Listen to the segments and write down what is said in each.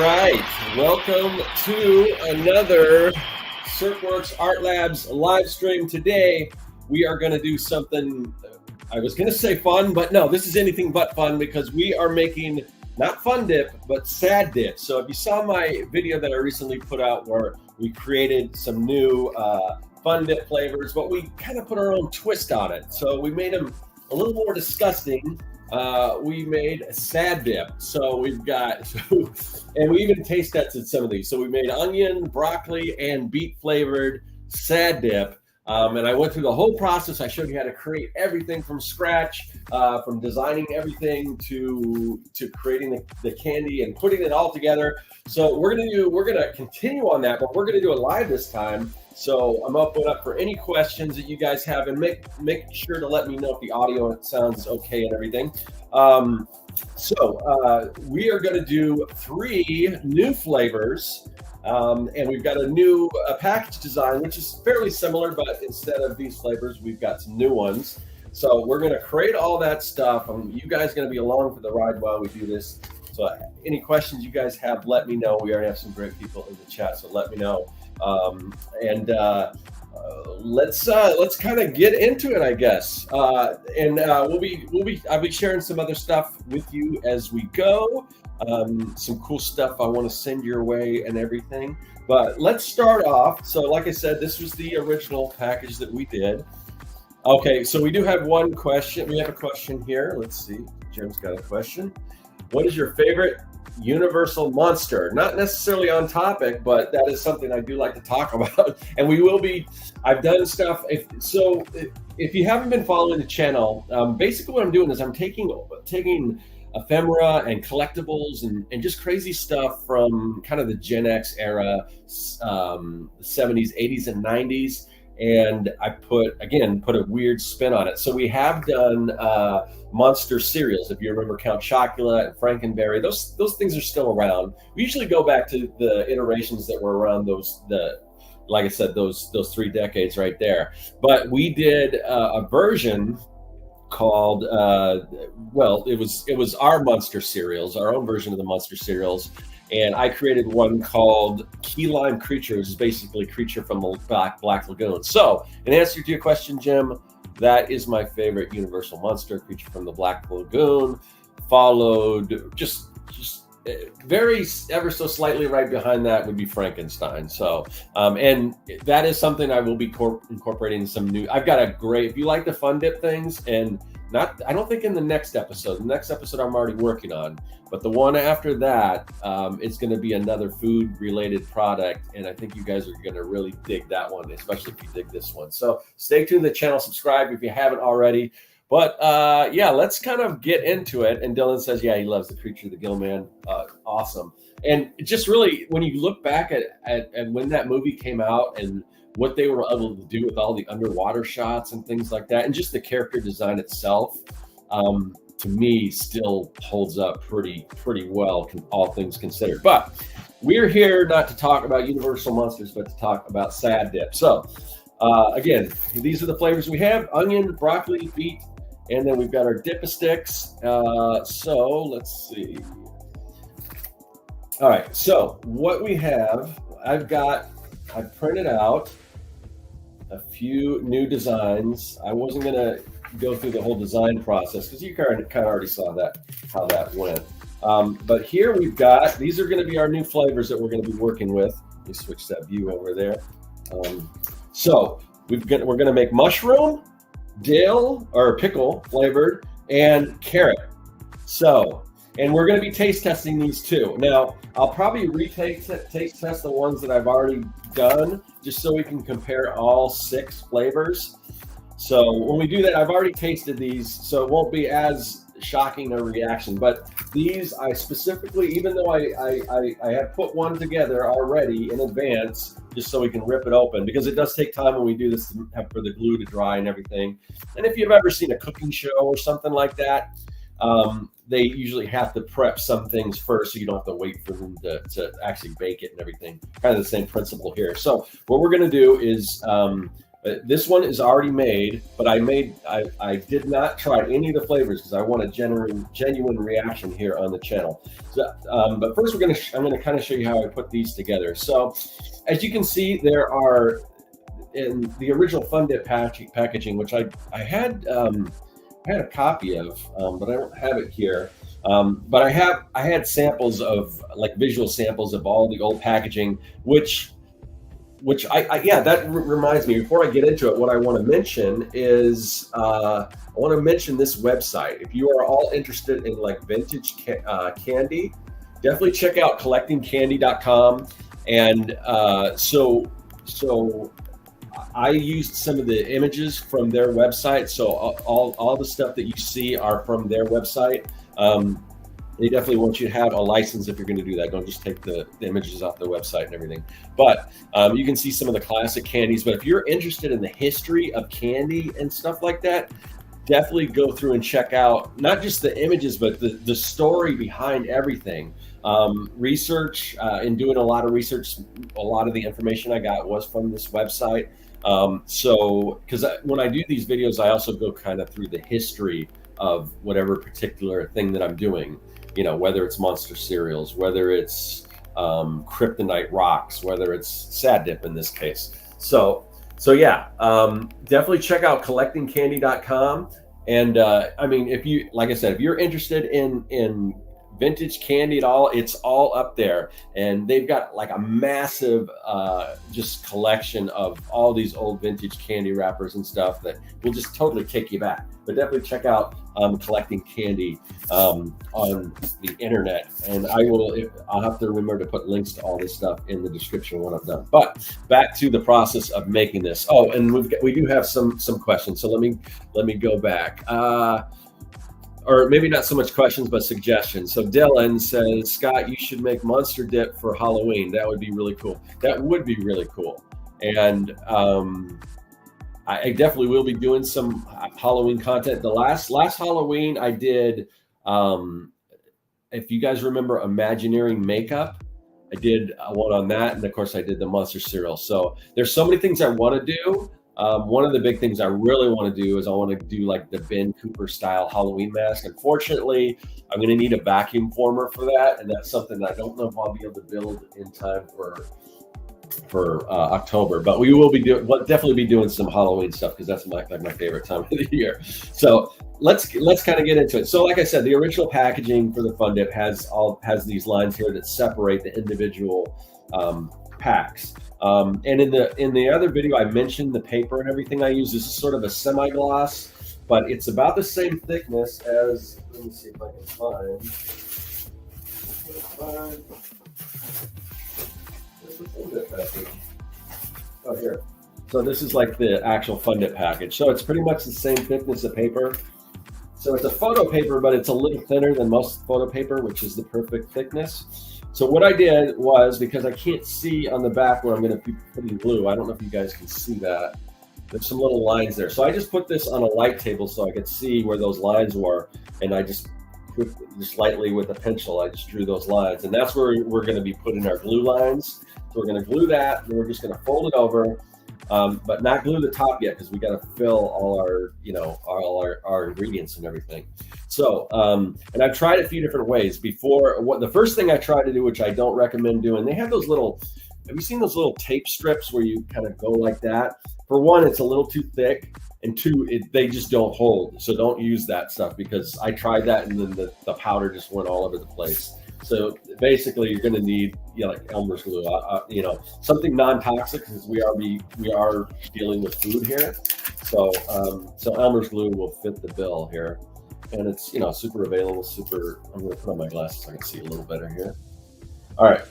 right, welcome to another Serkworks Art Labs live stream. Today, we are going to do something, I was going to say fun, but no, this is anything but fun because we are making not fun dip, but sad dip. So if you saw my video that I recently put out where we created some new fun dip flavors, but we kind of put our own twist on it. So we made them a little more disgusting. We made a sad dip. So we've got, and we even taste tested some of these. So we made onion, broccoli, and beet flavored sad dip. And I went through the whole process. I showed you how to create everything from scratch, from designing everything to creating the candy and putting it all together. So we're gonna continue on that, but we're gonna do it live this time. So I'm open up for any questions that you guys have, and make sure to let me know if the audio sounds okay and everything. We are going to do 3 new flavors, and we've got a new package design, which is fairly similar, but instead of these flavors, we've got some new ones. So we're going to create all that stuff. You guys are going to be along for the ride while we do this. So any questions you guys have, let me know. We already have some great people in the chat, so let me know. Let's kind of get into it, I guess. I'll be sharing some other stuff with you as we go. Some cool stuff I want to send your way and everything. But let's start off. So like I said, this was the original package that we did. Okay, so we do have one question. We have a question here. Let's see. Jim's got a question. What is your favorite universal monster? Not necessarily on topic, but that is something I do like to talk about. And we will be, I've done stuff. If you haven't been following the channel, basically what I'm doing is I'm taking ephemera and collectibles and just crazy stuff from kind of the Gen X era, the 70s, 80s, and 90s. And I put a weird spin on it. So we have done monster cereals. If you remember Count Chocula and Frankenberry, those things are still around. We usually go back to the iterations that were around like I said, those 3 decades right there. But we did a version called it was our monster cereals, our own version of the monster cereals. And I created one called Key Lime Creature, which is basically Creature from the Black Lagoon. So, in answer to your question, Jim, that is my favorite universal monster, Creature from the Black Lagoon. Followed just very ever so slightly right behind that would be Frankenstein. So, and that is something I will be incorporating some new. I've got a great. If you like the fun dip things, and I don't think in the next episode. The next episode I'm already working on, but the one after that, it's going to be another food-related product, and I think you guys are going to really dig that one, especially if you dig this one. So stay tuned to the channel, subscribe if you haven't already. But let's kind of get into it. And Dylan says, yeah, he loves the Creature of the Gill Man. Awesome. And just really, when you look back at when that movie came out and what they were able to do with all the underwater shots and things like that, and just the character design itself, to me, still holds up pretty well, all things considered. But we're here not to talk about Universal Monsters, but to talk about sad dip. So again, these are the flavors we have: onion, broccoli, beet, and then we've got our Dip-A-Sticks. So let's see. All right, so what we have, I've printed out a few new designs. I wasn't going to go through the whole design process because you kind of already saw how that went. But here we've got, these are going to be our new flavors that we're going to be working with. Let me switch that view over there. So we're going to make mushroom, dill or pickle flavored, and carrot. So, and we're going to be taste testing these too. Now, I'll probably taste test the ones that I've already done, just so we can compare all 6 flavors. So when we do that, I've already tasted these, so it won't be as shocking a reaction. But these, I specifically, even though I have put one together already in advance, just so we can rip it open, because it does take time when we do this for the glue to dry and everything. And if you've ever seen a cooking show or something like that, they usually have to prep some things first, so you don't have to wait for them to actually bake it and everything. Kind of the same principle here. So what we're going to do is This one is already made, but I did not try any of the flavors because I want a genuine reaction here on the channel. So, but first I'm gonna kind of show you how I put these together. So as you can see, there are in the original Fun Dip packaging, which I had a copy of, but I don't have it here. But I had samples of, like, visual samples of all the old packaging, which that reminds me, before I get into it, what I want to mention is I want to mention this website. If you are all interested in like vintage candy, definitely check out collectingcandy.com. And so I used some of the images from their website. So all the stuff that you see are from their website. They definitely want you to have a license if you're going to do that. Don't just take the images off the website and everything. But you can see some of the classic candies. But if you're interested in the history of candy and stuff like that, definitely go through and check out not just the images, but the story behind everything. Research, in doing a lot of research, a lot of the information I got was from this website. So because when I do these videos, I also go kind of through the history of whatever particular thing that I'm doing, you know, whether it's monster cereals, whether it's kryptonite rocks, whether it's sad dip in this case. So yeah, definitely check out collectingcandy.com. And I mean, if you, like I said, if you're interested in vintage candy at all, it's all up there. And they've got like a massive just collection of all these old vintage candy wrappers and stuff that will just totally kick you back. But definitely check out Collecting Candy on the internet, and I'll have to remember to put links to all this stuff in the description when I'm done. But back to the process of making this. Oh, and we do have some questions. So let me go back. Or maybe not so much questions, but suggestions. So Dylan says, Scott, you should make monster dip for Halloween. That would be really cool. That would be really cool. And I definitely will be doing some Halloween content. The last Halloween I did, if you guys remember Imagineering makeup, I did one on that. And of course I did the monster cereal. So there's so many things I want to do. One of the big things I really want to do is I want to do like the Ben Cooper style Halloween mask. Unfortunately, I'm going to need a vacuum former for that. And that's something that I don't know if I'll be able to build in time for October, but we will be definitely be doing some Halloween stuff because that's my favorite time of the year. So let's kind of get into it. So like I said, the original packaging for the Fun Dip has these lines here that separate the individual packs. And in the other video, I mentioned the paper and everything I use. This is sort of a semi-gloss, but it's about the same thickness as, let me see if I can find. Oh, here. So this is like the actual Fun Dip package. So it's pretty much the same thickness of paper. So it's a photo paper, but it's a little thinner than most photo paper, which is the perfect thickness. So what I did was, because I can't see on the back where I'm going to be putting glue, I don't know if you guys can see that. There's some little lines there. So I just put this on a light table so I could see where those lines were. And I just lightly with a pencil, I just drew those lines. And that's where we're going to be putting our glue lines. So we're going to glue that, and we're just going to fold it over, but not glue the top yet because we got to fill all our ingredients and everything. So, and I've tried a few different ways before. The first thing I tried to do, which I don't recommend doing, they have those little. Have you seen those little tape strips where you kind of go like that? For one, it's a little too thick, and two, they just don't hold. So don't use that stuff because I tried that, and then the powder just went all over the place. So basically, you're going to need, like Elmer's glue, something non-toxic because we are dealing with food here. So Elmer's glue will fit the bill here, and it's super available. I'm going to put on my glasses so I can see a little better here. All right.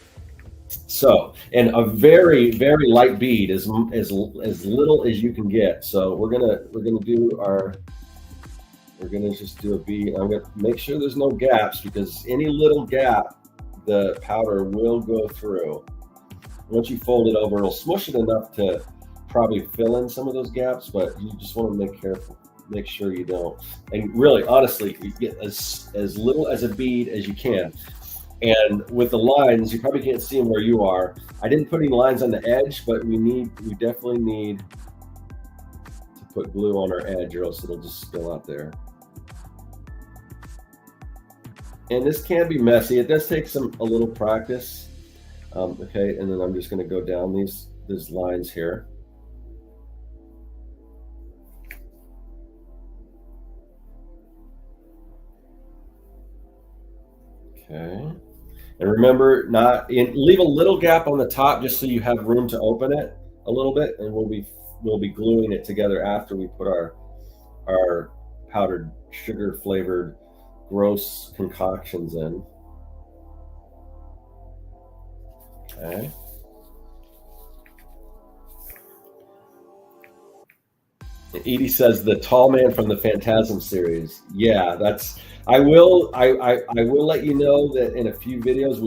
So, and a very, very light bead, as little as you can get. So we're gonna just do a bead. I'm gonna make sure there's no gaps because any little gap, the powder will go through. Once you fold it over, it'll smush it enough to probably fill in some of those gaps, but you just want to make sure you don't. And really, honestly, you get as little as a bead as you can. And with the lines, you probably can't see them where you are. I didn't put any lines on the edge, but we definitely need put glue on our edge or else it'll just spill out there. And this can be messy. It does take a little practice. Okay, and then I'm just going to go down these lines here. Okay, and remember, leave a little gap on the top just so you have room to open it a little bit, and we'll be gluing it together after we put our powdered sugar flavored gross concoctions in. Okay. Edie says the tall man from the Phantasm series. Yeah, I will let you know that in a few videos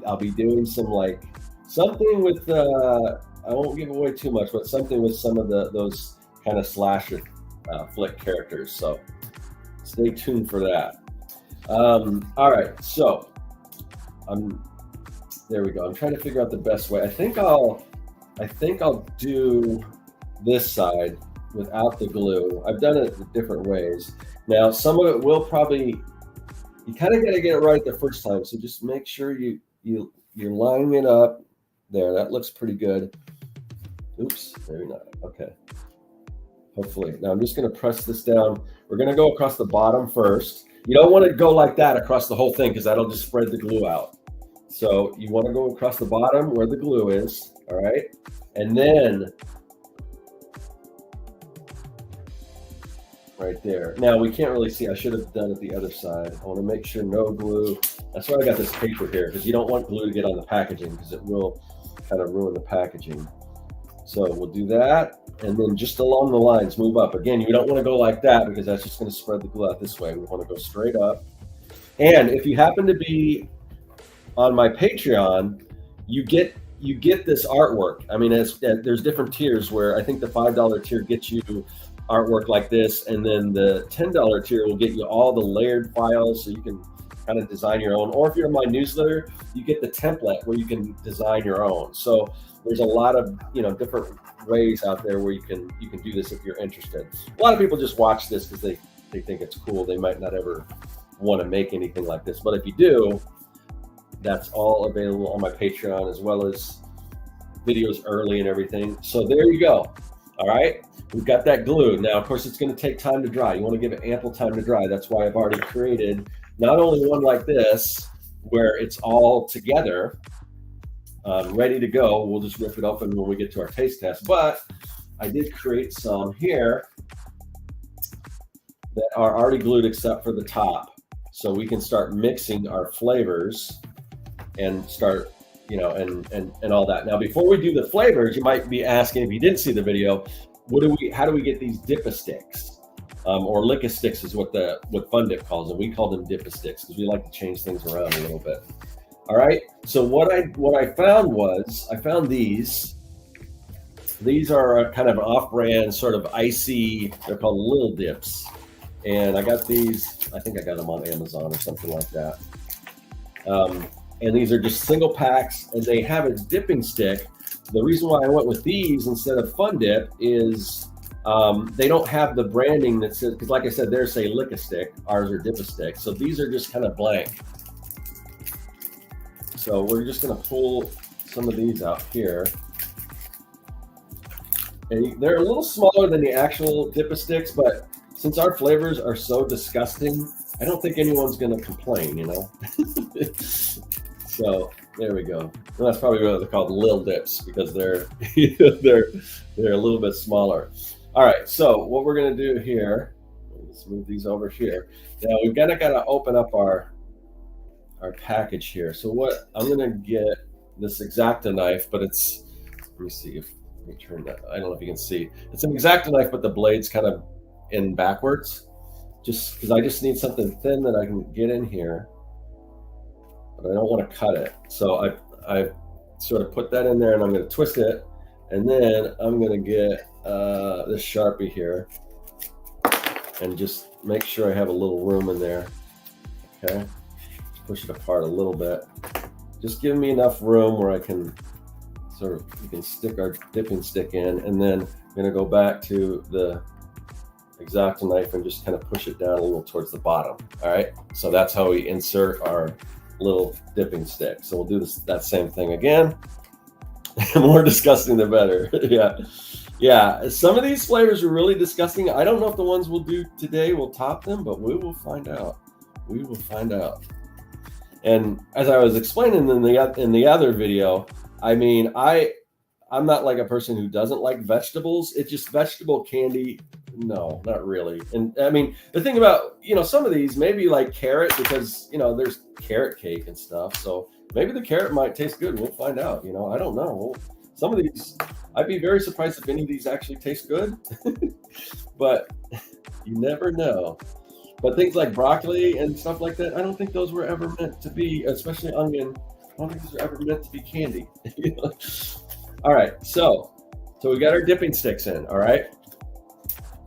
I'll be doing something with I won't give away too much, but something with some of those kind of slasher flick characters. So stay tuned for that. All right, so there we go. I'm trying to figure out the best way. I think I'll do this side without the glue. I've done it different ways. Now, some of it will probably, you kind of got to get it right the first time. So just make sure you're lining it up there. That looks pretty good. Oops, maybe not. Okay. Hopefully. Now I'm just going to press this down. We're going to go across the bottom first. You don't want to go like that across the whole thing because that'll just spread the glue out. So you want to go across the bottom where the glue is, all right? And then right there. Now we can't really see. I should have done it the other side. I want to make sure no glue. That's why I got this paper here, because you don't want glue to get on the packaging because it will kind of ruin the packaging. So we'll do that. And then just along the lines, move up. Again, you don't want to go like that because that's just going to spread the glue out this way. We want to go straight up. And if you happen to be on my Patreon, you get this artwork. I mean, there's different tiers where I think the $5 tier gets you artwork like this, and then the $10 tier will get you all the layered files so you can kind of design your own. Or if you're in my newsletter, you get the template where you can design your own. So there's a lot of different ways out there where you can do this if you're interested. A lot of people just watch this because they think it's cool. They might not ever want to make anything like this, but if you do, that's all available on my Patreon, as well as videos early and everything. So there you go. All right, we've got that glue. Now, of course, it's going to take time to dry. You want to give it ample time to dry. That's why I've already created not only one like this, where it's all together, ready to go. We'll just rip it open when we get to our taste test. But I did create some here that are already glued except for the top. So we can start mixing our flavors and start, and all that. Now, before we do the flavors, you might be asking, if you didn't see the video, how do we get these dip-a-sticks? Or lick-a-sticks is what Fun Dip calls them. We call them dip-a-sticks because we like to change things around a little bit. All right. So what I found these. These are a kind of an off-brand sort of icy. They're called Lil Dips, and I got these. I think I got them on Amazon or something like that. And these are just single packs, and they have a dipping stick. The reason why I went with these instead of Fun Dip is they don't have the branding that says, because like I said, theirs say Lick-a-Stick, ours are Dip-a-Stick. So these are just kind of blank. So we're just going to pull some of these out here. And they're a little smaller than the actual Dip-a-Sticks, but since our flavors are so disgusting, I don't think anyone's going to complain, So there we go. And that's probably why they're called Lil Dips, because they're they're a little bit smaller. All right, so what we're going to do here, let's move these over here. Now we've got to open up our package here. So what I'm going to get this X-Acto knife, but it's, let me turn that. I don't know if you can see. It's an X-Acto knife, but the blade's kind of in backwards, just because I just need something thin that I can get in here, but I don't want to cut it. So I sort of put that in there, and I'm going to twist it, and then I'm going to get this Sharpie here and just make sure I have a little room in there. Okay, push it apart a little bit. Just give me enough room where I can we can stick our dipping stick in, and then I'm going to go back to the X-Acto knife and just kind of push it down a little towards the bottom. All right, so that's how we insert our little dipping stick. So we'll do that same thing again. The more disgusting, the better. Yeah. Some of these flavors are really disgusting. I don't know if the ones we'll do today will top them, but we will find out. We will find out. And as I was explaining in the other video, I mean, I'm not like a person who doesn't like vegetables. It's just vegetable candy. No, not really. And I mean, the thing about, some of these, maybe like carrot, because, there's carrot cake and stuff. So maybe the carrot might taste good. We'll find out. I don't know. Some of these, I'd be very surprised if any of these actually taste good. But you never know. But things like broccoli and stuff like that, I don't think those were ever meant to be, especially onion. I don't think those were ever meant to be candy. All right, so we got our dipping sticks in, all right?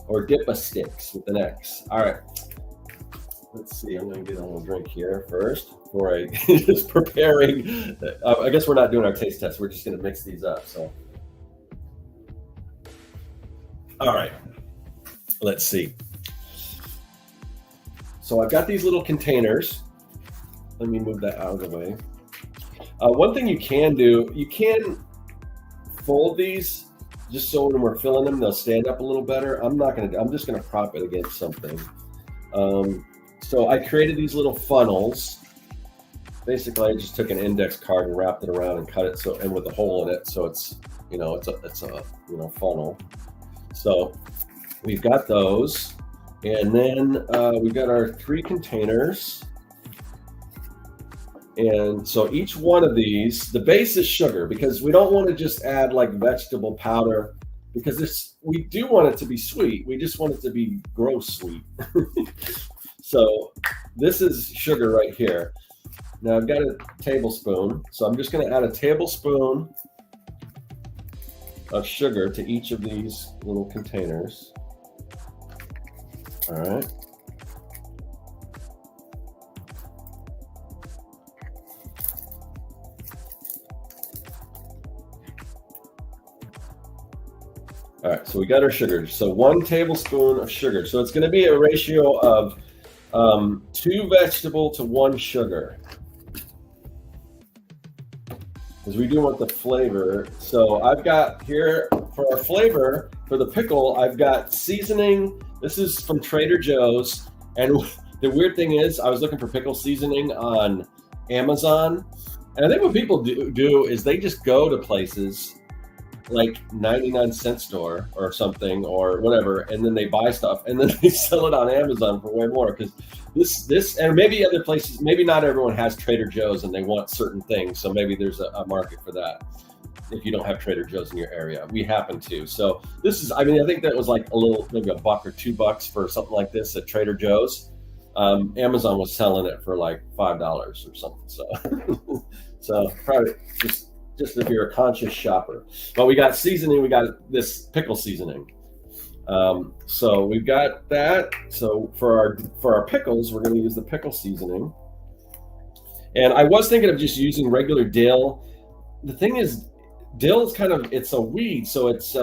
Or dip-a-sticks with an X. All right, let's see. I'm going to get a little drink here first before I just preparing. I guess we're not doing our taste test. We're just going to mix these up. So, all right, let's see. So I've got these little containers. Let me move that out of the way. One thing you can do, you can fold these just so when we're filling them, they'll stand up a little better. I'm just gonna prop it against something. So I created these little funnels. Basically, I just took an index card and wrapped it around and cut it and with a hole in it, so it's it's a funnel. So we've got those. And then we've got our 3 containers. And so each one of these, the base is sugar, because we don't want to just add like vegetable powder, because we do want it to be sweet. We just want it to be gross sweet. So this is sugar right here. Now I've got a tablespoon. So I'm just going to add a tablespoon of sugar to each of these little containers. All right. All right, so we got our sugar. So 1 tablespoon of sugar. So it's going to be a ratio of 2 vegetable to 1 sugar, because we do want the flavor. So I've got here for our flavor for the pickle, I've got seasoning. This is from Trader Joe's, and the weird thing is, I was looking for pickle seasoning on Amazon, and I think what people do is they just go to places like 99-cent store or something or whatever, and then they buy stuff and then they sell it on Amazon for way more, because this and maybe other places, maybe not everyone has Trader Joe's and they want certain things, so maybe there's a market for that. If you don't have Trader Joe's in your area, we happen to. So this is, I think that was like maybe $1 or $2 for something like this at Trader Joe's. Amazon was selling it for like $5 or something. So, so probably just if you're a conscious shopper. But we got seasoning. We got this pickle seasoning. So we've got that. So for our pickles, we're going to use the pickle seasoning. And I was thinking of just using regular dill. The thing is, dill is it's a weed, so it's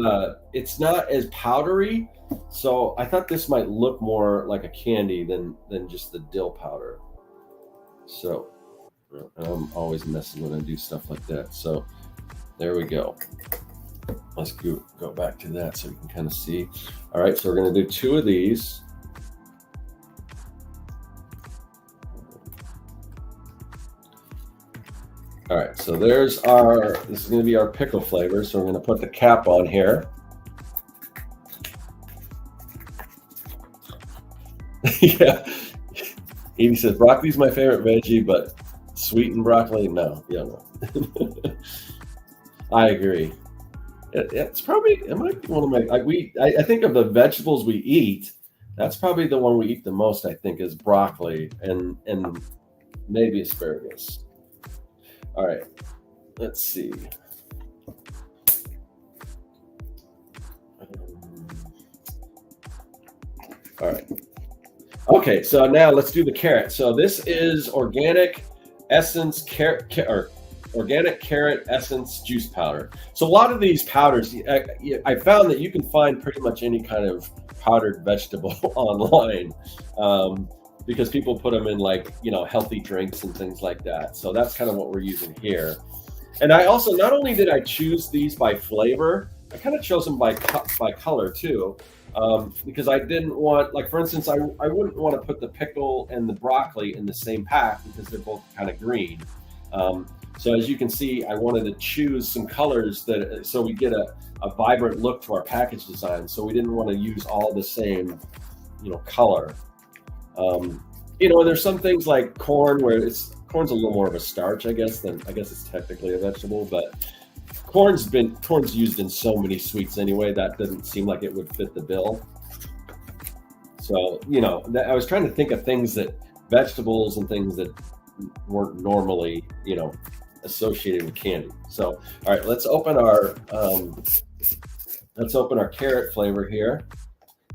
not as powdery. So I thought this might look more like a candy than just the dill powder. So I'm always messing when I do stuff like that. So there we go. Let's go back to that so you can kind of see. All right, so we're going to do 2 of these. All right, so this is going to be our pickle flavor. So we're going to put the cap on here. Yeah. Edie says, broccoli's my favorite veggie, but sweetened broccoli, no. Yeah, no. I agree. It might be one of my, I think of the vegetables we eat, that's probably the one we eat the most, I think, is broccoli and maybe asparagus. All right, let's see. All right. Okay, so now let's do the carrot. So this is organic organic carrot essence juice powder. So a lot of these powders, I found that you can find pretty much any kind of powdered vegetable online, because people put them in like, you know, healthy drinks and things like that. So that's kind of what we're using here. And I also, not only did I choose these by flavor, I kind of chose them by color too, because I didn't want, like, for instance, I wouldn't want to put the pickle and the broccoli in the same pack because they're both kind of green. So as you can see, I wanted to choose some colors that, so we get a vibrant look to our package design. So we didn't want to use all the same, you know, color. You know, there's some things like corn where corn's a little more of a starch, I guess it's technically a vegetable, but corn's used in so many sweets anyway, that doesn't seem like it would fit the bill. So, you know, I was trying to think of things that, vegetables and things that weren't normally, you know, associated with candy. So, all right, let's open our carrot flavor here.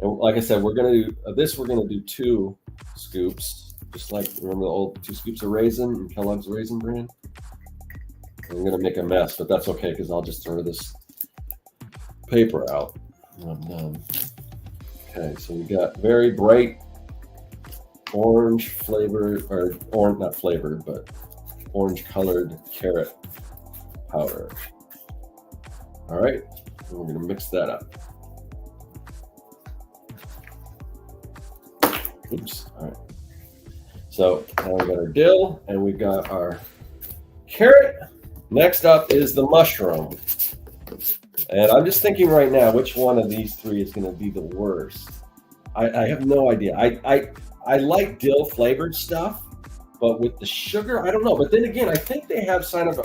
And like I said, we're gonna do this. We're gonna do 2 scoops, just like, remember the old 2 scoops of raisin in Kellogg's Raisin Bran. I'm gonna make a mess, but that's okay because I'll just throw this paper out when I'm done. Okay, so we got very bright orange flavored, or orange, not flavored, but orange colored carrot powder. All right, and we're gonna mix that up. Oops, all right. So now we got our dill and we got our carrot. Next up is the mushroom. And I'm just thinking right now, which one of these 3 is gonna be the worst? I have no idea. I like dill flavored stuff, but with the sugar, I don't know. But then again, I think they have kind of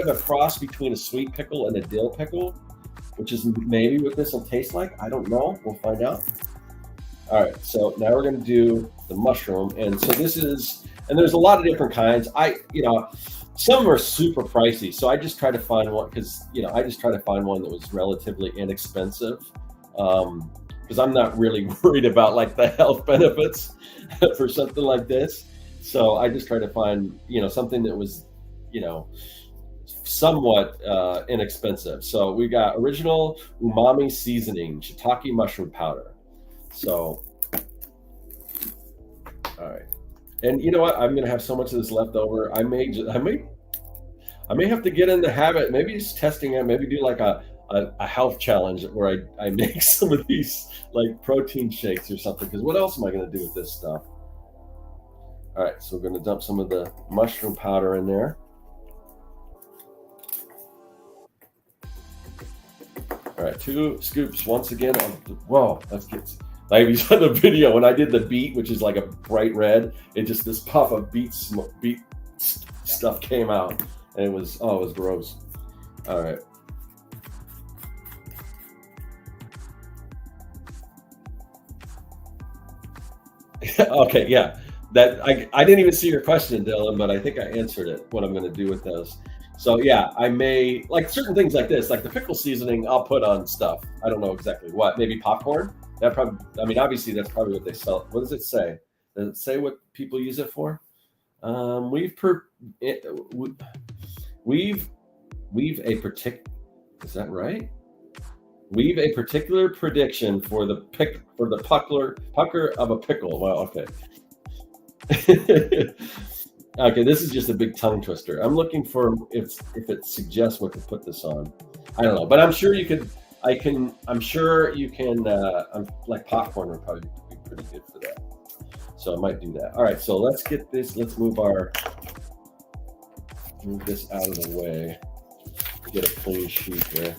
a cross between a sweet pickle and a dill pickle, which is maybe what this will taste like. I don't know. We'll find out. All right, so now we're going to do the mushroom, and so this is, and there's a lot of different kinds. You know, some are super pricey, so I just try to find one because, you know, I just try to find one that was relatively inexpensive, because I'm not really worried about like the health benefits for something like this. So I just try to find, you know, something that was, you know, somewhat inexpensive. So we got original umami seasoning, shiitake mushroom powder. So, all right, and you know what? I'm gonna have so much of this left over. I may have to get in the habit, maybe just testing it, maybe do like a health challenge where I make some of these like protein shakes or something. Because what else am I gonna do with this stuff? All right, so we're gonna dump some of the mushroom powder in there. All right, 2 scoops once again. Whoa, let's get. Like you saw the video when I did the beet, which is like a bright red, it just, this puff of beet stuff came out, and it was gross. All right. Okay, yeah. That I didn't even see your question, Dylan, but I think I answered it. What I'm going to do with those. So yeah, I may, like certain things like this, like the pickle seasoning, I'll put on stuff. I don't know exactly what. Maybe popcorn. That probably, I mean, obviously that's probably what they sell. What does it say? Does it say what people use it for? We've a particular. Is that right? We've a particular prediction for the pucker of a pickle. Wow. Okay. Okay, this is just a big tongue twister. I'm looking for if it suggests what to put this on. I don't know, but I'm sure you could. I'm sure you can. Like popcorn would probably be pretty good for that. So I might do that. All right, so let's get this. Let's move this out of the way. Get a clean sheet here.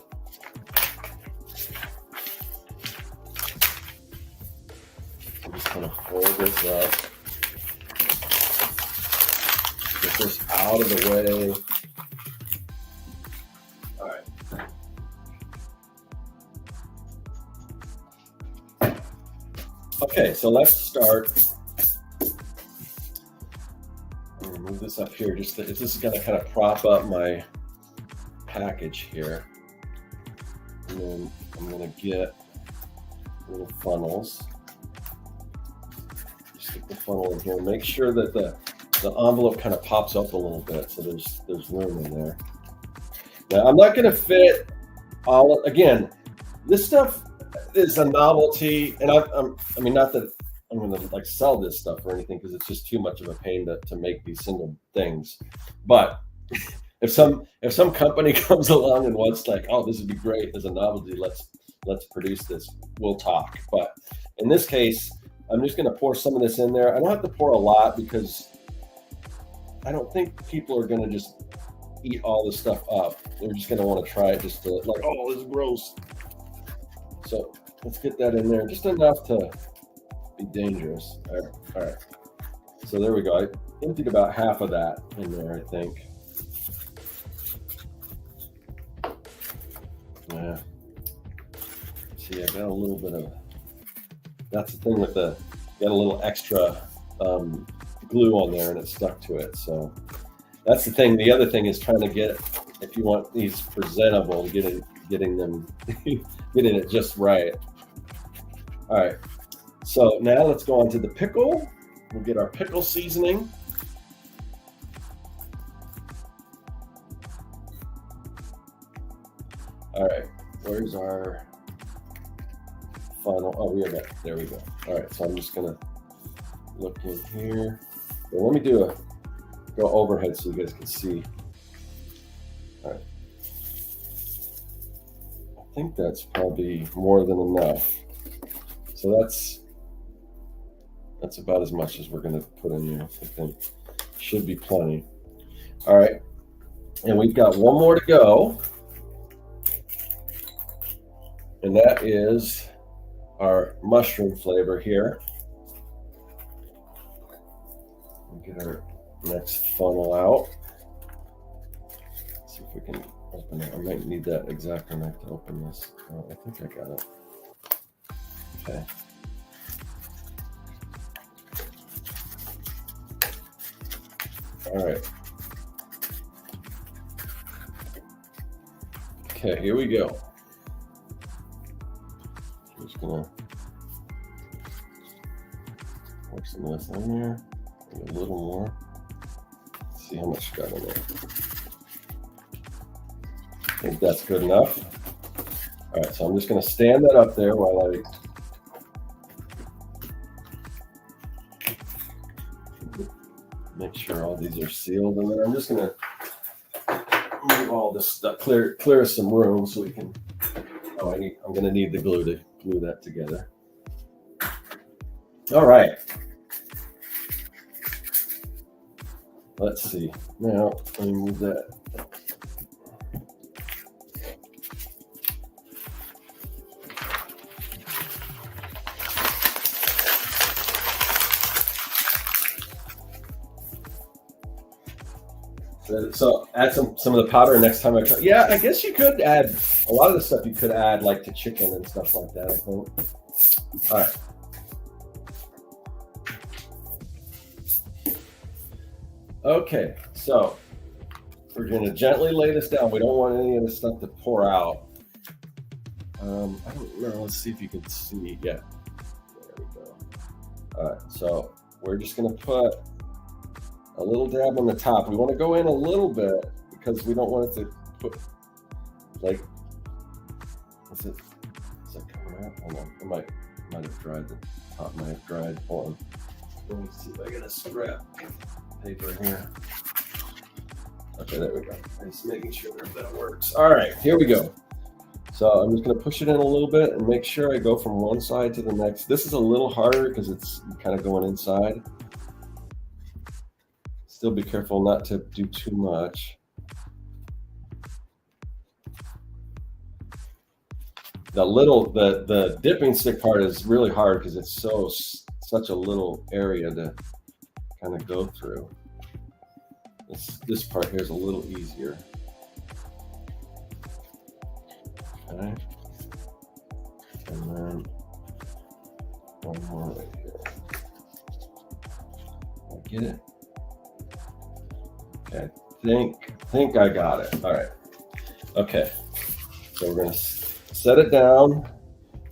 I'm just gonna fold this up. Get this out of the way. All right. Okay, so let's start. I'm gonna move this up here. This is gonna kind of prop up my package here. And then I'm gonna get little funnels. Stick the funnel in here. Make sure that the envelope kind of pops up a little bit, so there's room in there. Now I'm not going to fit all. Again, this stuff is a novelty, and I mean, not that I'm going to like sell this stuff or anything because it's just too much of a pain to make these single things. But if some company comes along and wants like, oh, this would be great as a novelty, let's produce this, we'll talk. But in this case, I'm just going to pour some of this in there. I don't have to pour a lot because I don't think people are going to just eat all this stuff up. They're just going to want to try it just to like, oh, this is gross. So let's get that in there just enough to be dangerous. All right. So there we go. I emptied about half of that in there, I think. Yeah. See, I got a little bit of, that's the thing with got a little extra glue on there and it stuck to it. So that's the thing. The other thing is trying to get, if you want these presentable, getting them, getting it just right. All right. So now let's go on to the pickle. We'll get our pickle seasoning. All right. Where's our final? Oh, we have that. There we go. All right. So I'm just going to look in here. Well, let me go overhead so you guys can see. All right. I think that's probably more than enough. So that's about as much as we're going to put in here. I think should be plenty. All right. And we've got one more to go. And that is our mushroom flavor here. We'll get our next funnel out. Let's see if we can open it. I might need that X-Acto knife to open this. Oh, I think I got it. Okay. All right. Okay, here we go. I'm just gonna pour some of this in there. Maybe a little more. Let's see how much got in there. I think that's good enough. All right, so I'm just gonna stand that up there while I make sure all these are sealed, and then I'm just gonna move all this stuff, clear some room so we can. Oh, I'm gonna need the glue to glue that together. All right. Let's see. Now let me move that. So add some of the powder next time I try. Yeah, I guess you could add a lot of the stuff you could add like to chicken and stuff like that, I think. All right. Okay, so we're going to gently lay this down. We don't want any of this stuff to pour out. I don't know. Let's see if you can see. Yeah, there we go. All right, so we're just going to put a little dab on the top. We want to go in a little bit because we don't want it to put like, is it coming out? Hold on, it might have dried, the top might have dried. Hold on. Let me see if I get a scrap paper here. Okay, there we go. I'm just making sure that works. All right, here we go. So I'm just going to push it in a little bit and make sure I go from one side to the next. This is a little harder because it's kind of going inside. Still be careful not to do too much. The dipping stick part is really hard because it's such a little area to kind of go through. This part here is a little easier. Okay. And then one more right here. Get it? Okay, think I got it. All right. Okay. So we're gonna set it down,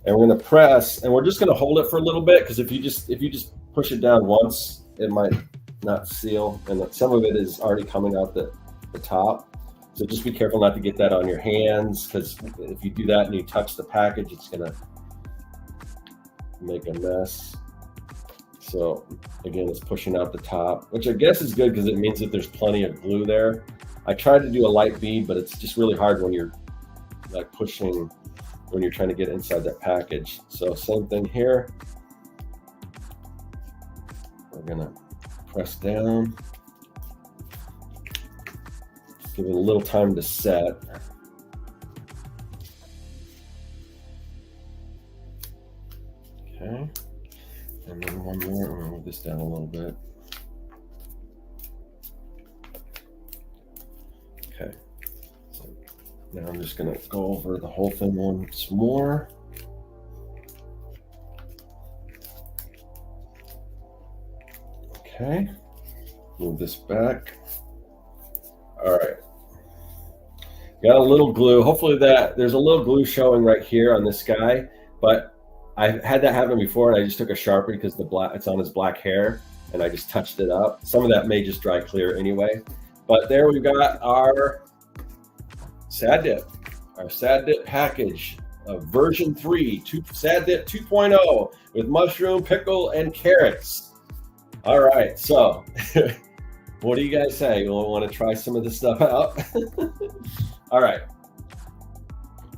and we're gonna press, and we're just gonna hold it for a little bit because if you just push it down once, it might not seal, and some of it is already coming out the top. So just be careful not to get that on your hands because if you do that and you touch the package, it's gonna make a mess. So again, it's pushing out the top, which I guess is good because it means that there's plenty of glue there. I tried to do a light bead, but it's just really hard when you're like pushing, when you're trying to get inside that package. So same thing here. We're gonna press down, give it a little time to set. Okay, and then one more. I'm gonna move this down a little bit. Okay, so now I'm just gonna go over the whole thing once more. Okay, move this back. All right, got a little glue. Hopefully there's a little glue showing right here on this guy, but I've had that happen before, and I just took a Sharpie because it's on his black hair, and I just touched it up. Some of that may just dry clear anyway. But there we've got our Sad Dip package of version 3, Sad Dip 2.0 with mushroom, pickle, and carrots. All right, so what do you guys say? You want to try some of this stuff out? All right.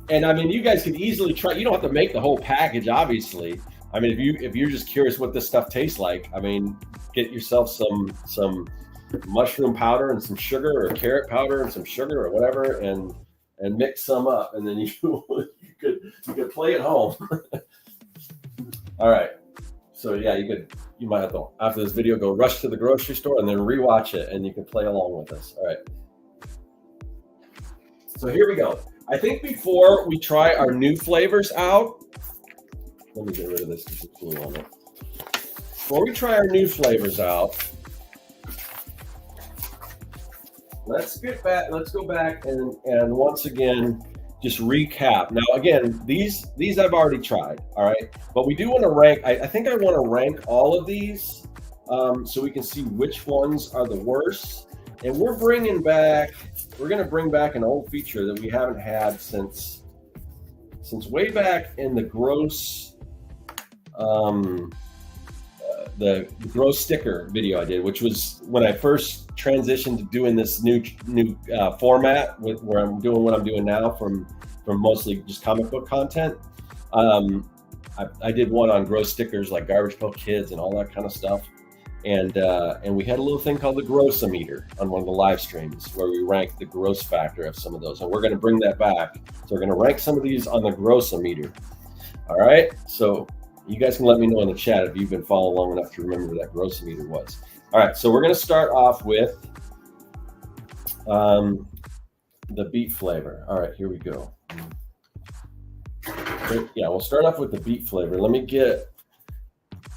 And I mean, you guys could easily try. You don't have to make the whole package, obviously. I mean, if you're just curious what this stuff tastes like, I mean, get yourself some mushroom powder and some sugar, or carrot powder and some sugar, or whatever, and mix some up, and then you could play at home. All right. So yeah, you might have to, after this video, go rush to the grocery store and then rewatch it, and you can play along with us. All right. So here we go. I think before we try our new flavors out, let me get rid of this because there's glue on it. Before we try our new flavors out, let's go back and once again just recap. Now again, these I've already tried, all right? But we do want to rank, I think I want to rank all of these so we can see which ones are the worst. And we're going to bring back an old feature that we haven't had since way back in the gross the gross sticker video I did, which was when I first transitioned to doing this new format where I'm doing what I'm doing now from mostly just comic book content. I did one on gross stickers like Garbage Pail Kids and all that kind of stuff. And we had a little thing called the Grossometer on one of the live streams where we ranked the gross factor of some of those. And we're going to bring that back. So we're going to rank some of these on the Grossometer. All right. So you guys can let me know in the chat if you've been following long enough to remember what that Grossometer was. All right. So we're going to start off with the beet flavor. All right. Here we go. Yeah, we'll start off with the beet flavor. Let me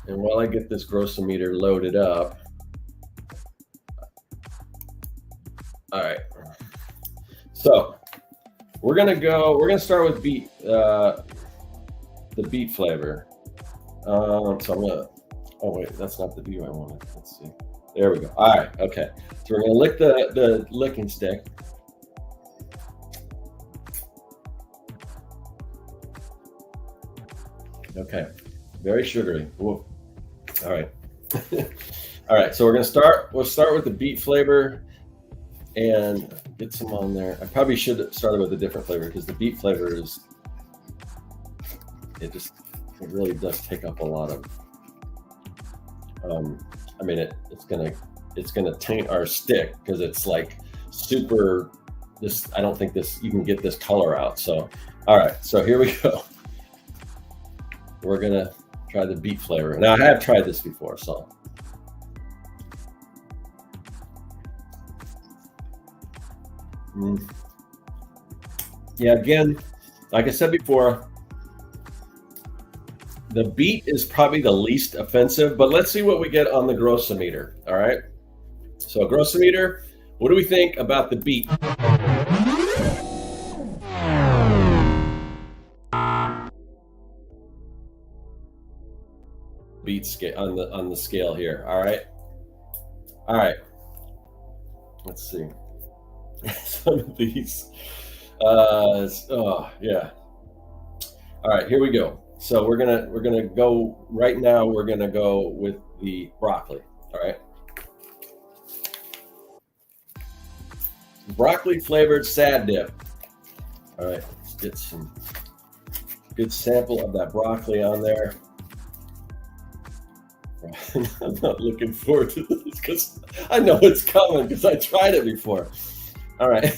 and while I get this Grossometer loaded up, all right. So we're gonna start with beet, the beet flavor. So I'm gonna. Oh wait, that's not the view I wanted. Let's see. There we go. All right. Okay. So we're gonna lick the licking stick. Okay. Very sugary. Whoa. All right. All right. So we'll start with the beet flavor and get some on there. I probably should have started with a different flavor because the beet flavor it really does take up a lot of, I mean, it's gonna taint our stick because it's like super, I don't think you can get this color out. So, all right. So here we go. We're gonna try the beet flavor. Now I have tried this before, so. Yeah, again, like I said before, the beet is probably the least offensive, but let's see what we get on the Grossometer. All right. So Grossometer, what do we think about the beet? Beet scale on the scale here. All right. Let's see. Some of these. Oh yeah. All right, here we go. So we're gonna go right now. We're gonna go with the broccoli. All right. Broccoli flavored sad dip. All right, let's get some good sample of that broccoli on there. I'm not looking forward to this because I know it's coming because I tried it before. All right.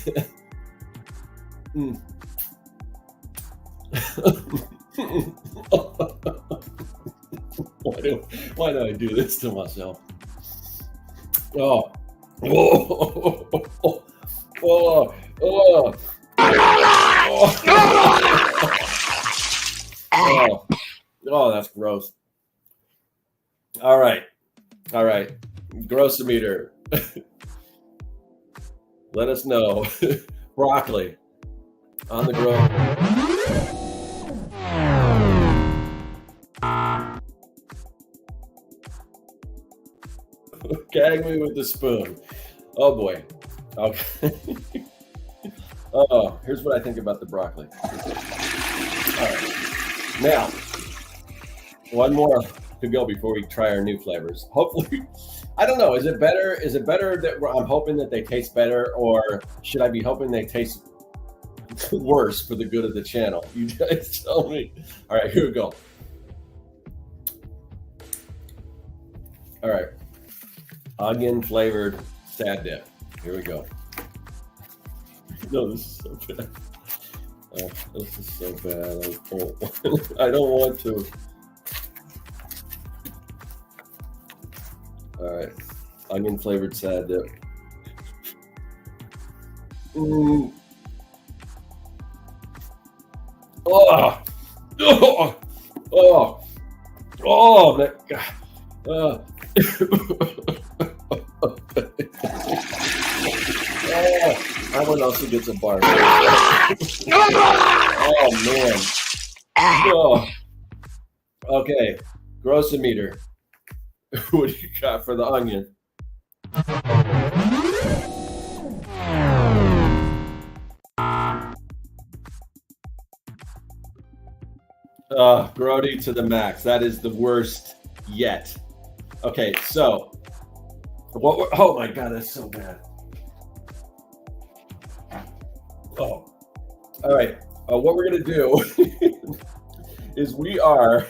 Why do I do this to myself? Oh, oh, oh, oh, oh, oh, oh, that's gross. All right, Grossometer. Let us know. Broccoli on the grill. Gag me with the spoon. Oh boy. Okay. Oh, here's what I think about the broccoli. All right. Now, one more to go before we try our new flavors. Hopefully, I don't know. Is it better? Is it better that I'm hoping that they taste better, or should I be hoping they taste worse for the good of the channel? You guys tell me. All right, here we go. All right. Onion flavored sad dip. Here we go. No, this is so bad. Oh, this is so bad. I don't want to. All right. Onion flavored sad dip. Mm. Oh, oh, oh, oh, my God. That one also gets a bar. Oh man. Oh. Okay, Grossometer. What do you got for the onion? Grody to the max. That is the worst yet. Okay, so what? Oh my God, that's so bad. Oh, all right. What we're gonna do is we're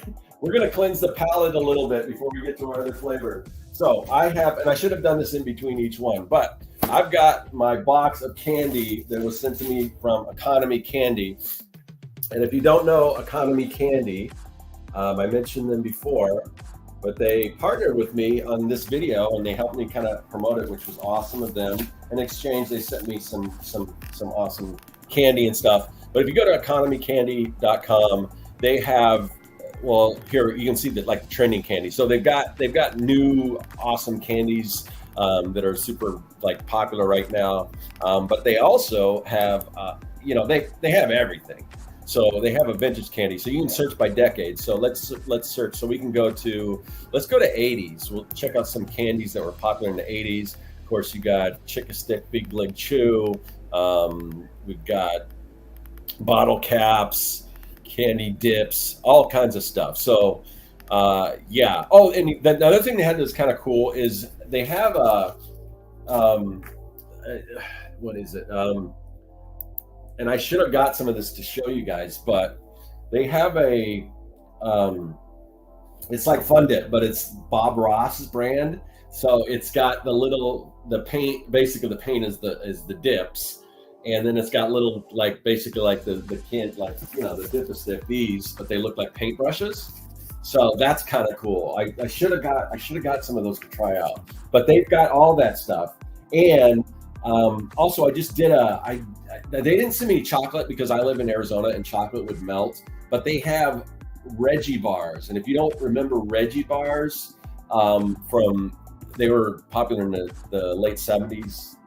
gonna cleanse the palate a little bit before we get to our other flavor. So I have, and I should have done this in between each one, but I've got my box of candy that was sent to me from Economy Candy. And if you don't know Economy Candy, I mentioned them before, but they partnered with me on this video and they helped me kind of promote it, which was awesome of them. In exchange, they sent me some awesome candy and stuff. But if you go to economycandy.com, they have, well, here you can see that like trending candy. So they've got new awesome candies that are super like popular right now. But they also have, they have everything. So they have a vintage candy. So you can search by decades. So let's search. So we can let's go to 80s. We'll check out some candies that were popular in the 80s. Of course, you got Chick-a-Stick, Big Leg Chew. We've got bottle caps, candy dips, all kinds of stuff. So yeah. Oh, and the other thing they had that's kind of cool is they have what is it? And I should have got some of this to show you guys, but they have it's like Fun Dip, but it's Bob Ross's brand. So it's got the paint, basically the paint is the dips. And then it's got little, like basically like the dip is stick, these, but they look like paintbrushes. So that's kind of cool. I should have got some of those to try out, but they've got all that stuff. And also, I just did they didn't send me chocolate because I live in Arizona and chocolate would melt, but they have Reggie bars. And if you don't remember Reggie bars, they were popular in the late 70s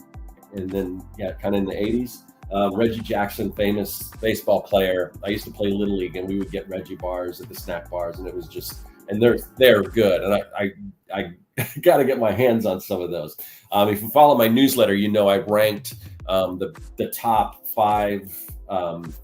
and then, kind of in the 80s. Reggie Jackson, famous baseball player. I used to play Little League and we would get Reggie bars at the snack bars, and it was just, and they're good. And I got to get my hands on some of those. If you follow my newsletter, I ranked the top 5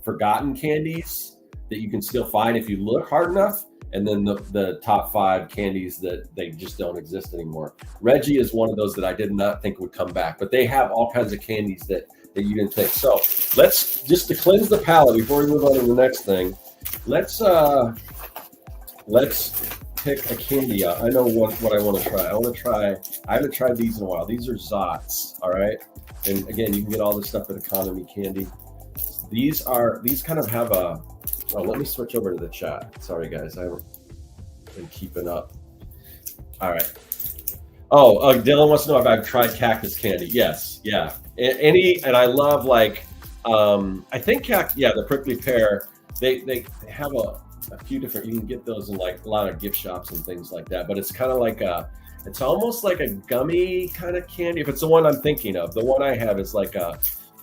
forgotten candies that you can still find if you look hard enough, and then the top 5 candies that they just don't exist anymore. Reggie is one of those that I did not think would come back, but they have all kinds of candies that you didn't think. So let's just to cleanse the palate before we move on to the next thing. Let's pick a candy out. I know what I want to try. I haven't tried these in a while. These are Zots, all right? And again, you can get all this stuff at Economy Candy. These kind of have a, oh, let me switch over to the chat. Sorry guys, I haven't been keeping up. All right. Oh, Dylan wants to know if I've tried cactus candy. Yes, yeah. And I love like, I think the prickly pear, they have a few different, you can get those in like a lot of gift shops and things like that, but it's kind of like it's almost like a gummy kind of candy. If it's the one I'm thinking of, the one I have is like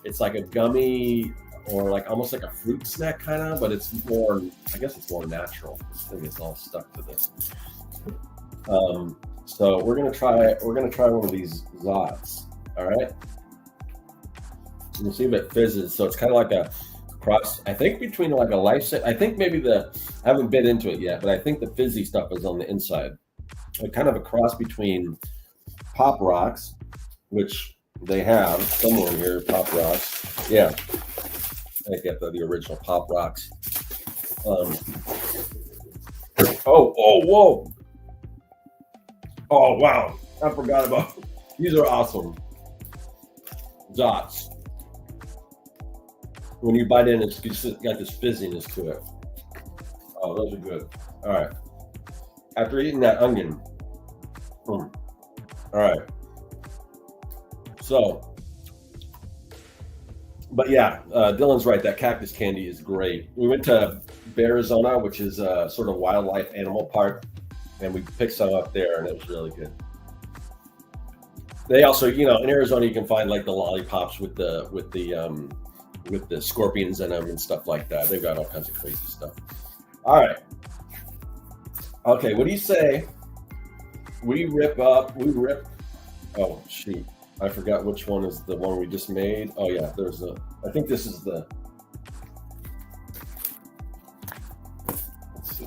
it's like a gummy or like almost like a fruit snack kind of, but it's more, I guess it's more natural. This thing is all stuck to this. So we're gonna try one of these Zots. All right. We'll see if it fizzes. So it's kind of like a cross, I think, between like a Life-Saver. I think maybe I haven't bit into it yet, but I think the fizzy stuff is on the inside. Like kind of a cross between Pop Rocks, which they have somewhere in here, Pop Rocks. Yeah, I get the original Pop Rocks. Whoa. Oh, wow. I forgot about these are awesome. Zots. When you bite in, it's got this fizziness to it. Oh, those are good. All right. After eating that onion. All right. So, but yeah, Dylan's right. That cactus candy is great. We went to Arizona, which is a sort of wildlife animal park, and we picked some up there, and it was really good. They also, in Arizona, you can find like the lollipops with the scorpions in them and stuff like that. They've got all kinds of crazy stuff. All right. Okay, what do you say? We rip. Oh, shoot. I forgot which one is the one we just made. Oh, yeah, I think this is the, let's see.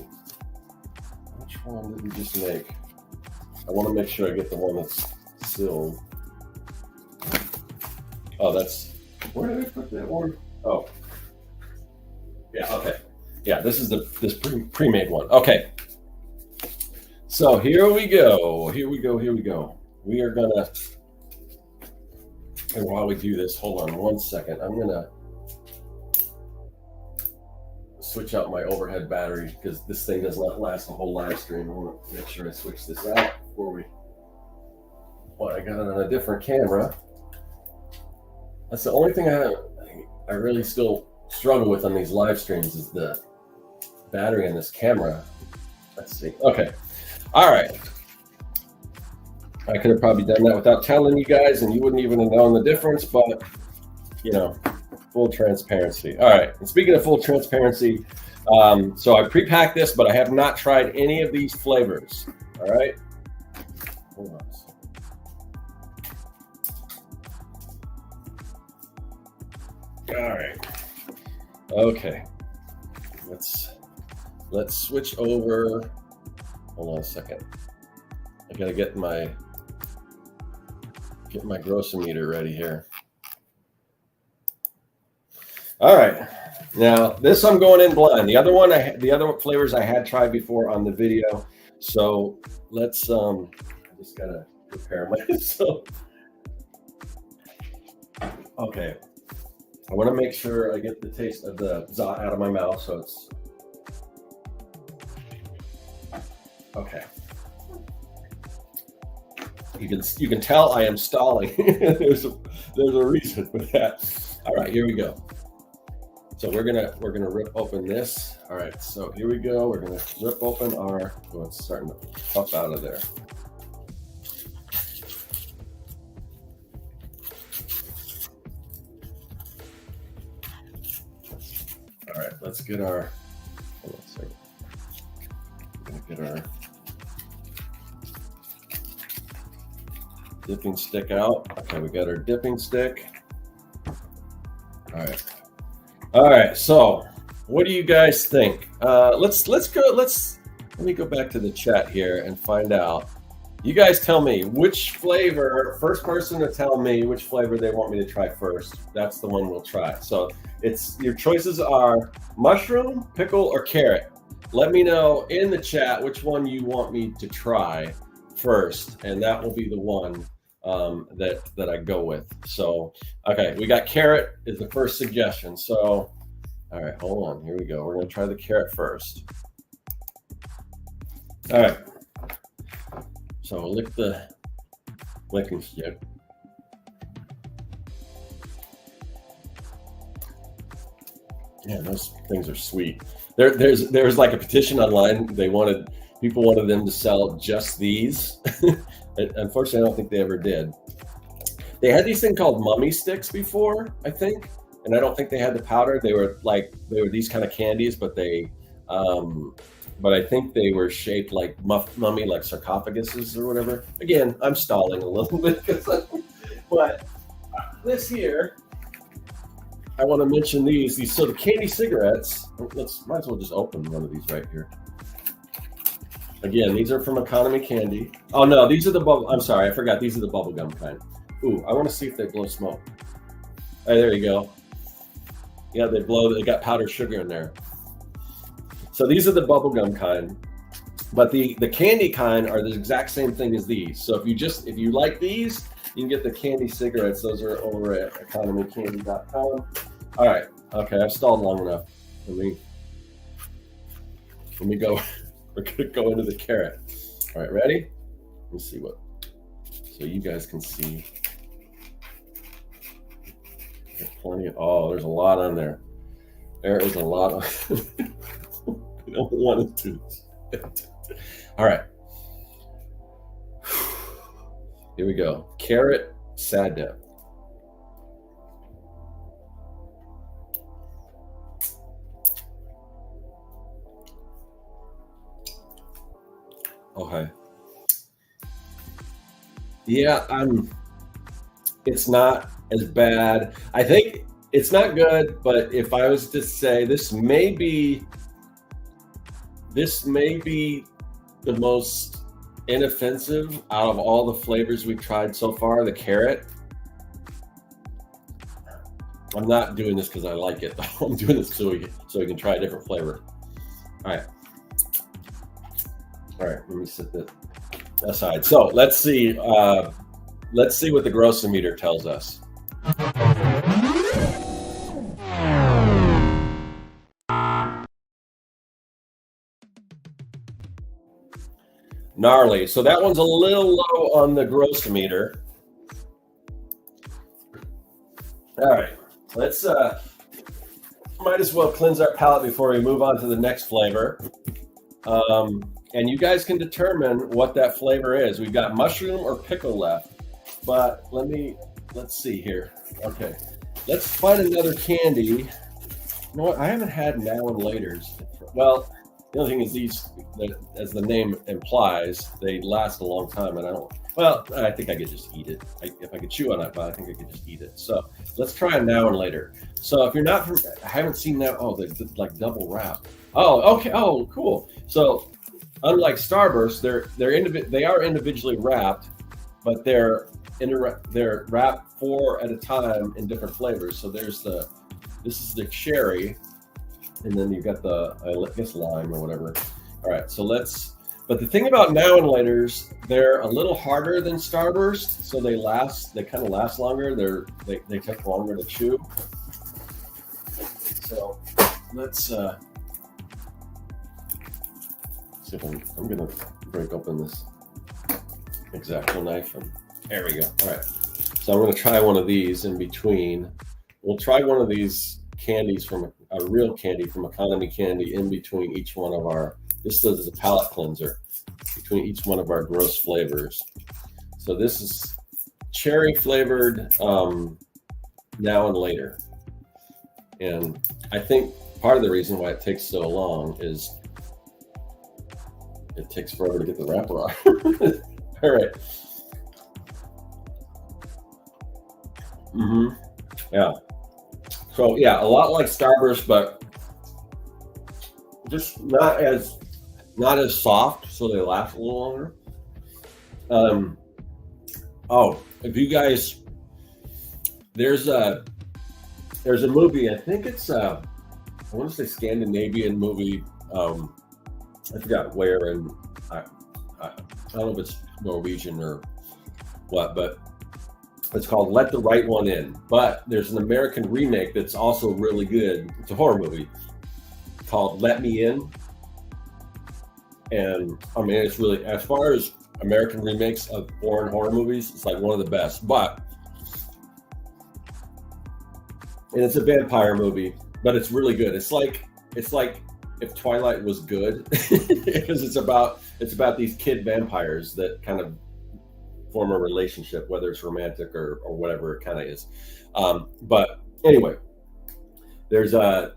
Which one did we just make? I want to make sure I get the one that's sealed. Oh, where did I put that one? Oh, yeah. Okay, yeah. This is this pre-made one. Okay. So here we go. We are gonna. And while we do this, hold on 1 second. I'm gonna switch out my overhead battery because this thing does not last the whole live stream. I want to make sure I switch this out before we. Well, I got it on a different camera. That's the only thing I really still struggle with on these live streams is the battery in this camera. Let's see. Okay. All right. I could have probably done that without telling you guys, and you wouldn't even have known the difference, but, full transparency. All right. And speaking of full transparency, so I pre-packed this, but I have not tried any of these flavors. All right. Hold on. All right. Okay. Let's switch over. Hold on a second. I gotta get my grossometer ready here. All right. Now this I'm going in blind. The other flavors I had tried before on the video. So let's I just gotta prepare myself. Okay. I want to make sure I get the taste of the Zot out of my mouth, so it's okay. You can tell I am stalling. there's a reason for that. All right, here we go. So we're gonna rip open this. All right, so here we go. We're gonna rip open our. Oh, it's starting to puff out of there. All right, let's get our. Hold on a second. We're gonna get our dipping stick out. Okay, we got our dipping stick. All right. So What do you guys think? Let's go. Let me go back to the chat here and find out. You guys tell me which flavor. First person to tell me which flavor they want me to try first. That's the one we'll try. So it's your choices are mushroom, pickle, or carrot. Let me know in the chat which one you want me to try first, and that will be the one that I go with. So, okay, we got carrot is the first suggestion. So, all right, hold on. Here we go. We're going to try the carrot first. All right. So we'll lick the licking stick. Yeah, those things are sweet. There's like a petition online. People wanted them to sell just these. Unfortunately, I don't think they ever did. They had these things called mummy sticks before, I think, and I don't think they had the powder. They were these kind of candies, but I think they were shaped like mummy, like sarcophaguses or whatever. Again, I'm stalling a little bit, but this here, I want to mention these. So the candy cigarettes. Might as well just open one of these right here. Again, these are from Economy Candy. Oh no, these are the bubble. I'm sorry, I forgot. These are the bubblegum kind. Ooh, I want to see if they blow smoke. Hey, there you go. Yeah, they blow. They got powdered sugar in there. So these are the bubblegum kind, but the candy kind are the exact same thing as these. So if you like these, you can get the candy cigarettes. Those are over at economycandy.com. All right. Okay, I've stalled long enough. Let me go. We're gonna go into the carrot. All right, ready? Let me see so you guys can see. There's plenty of. Oh, there's a lot on there. There is a lot of. I don't want to. All right. Here we go. Carrot Sadness. Okay. Yeah, it's not as bad. I think it's not good, but if I was to say this may be the most inoffensive out of all the flavors we've tried so far, the carrot. I'm not doing this because I like it. I'm doing this so we can try a different flavor. All right, let me set that aside. So let's see what the grossometer tells us. Gnarly. So that one's a little low on the grossometer. All right, let's might as well cleanse our palate before we move on to the next flavor. And you guys can determine what that flavor is. We've got mushroom or pickle left, but let's see here. Okay, let's find another candy. You know what? I haven't had now and laters. Well, the other thing is these, as the name implies, they last a long time, and I think I could just eat it. If I could chew on it, but I think I could just eat it. So let's try a now and later. So if you're not from, I haven't seen that. Oh, they're like double wrap. Oh, okay. Oh, cool. So unlike Starburst, they are individually wrapped, but they're wrapped 4 at a time in different flavors. So this is the cherry, and then you've got the, I guess, lime or whatever. All right, but the thing about now and laters, they're a little harder than Starburst, so they kind of last longer. They take longer to chew. So let's see if I'm gonna break open this X-Acto knife, and there we go. All right, so I'm gonna try one of these in between. We'll try one of these candies from a real candy from Economy Candy in between each one of our. This is a palate cleanser between each one of our gross flavors. So this is cherry flavored now and later. And I think part of the reason why it takes so long is it takes forever to get the wrapper off. All right. Yeah. So yeah, a lot like Starburst, but just not as soft, so they last a little longer. Oh, if you guys, there's a movie. I think it's I want to say Scandinavian movie. I forgot where, and I don't know if it's Norwegian or what, but it's called Let the Right One In. But there's an American remake that's also really good. It's a horror movie called Let Me In. And I mean, it's really, as far as American remakes of foreign horror movies, it's like one of the best. And it's a vampire movie, but it's really good. It's like if Twilight was good, because it's about these kid vampires that kind of form a relationship, whether it's romantic or whatever it kind of is. But anyway, there's a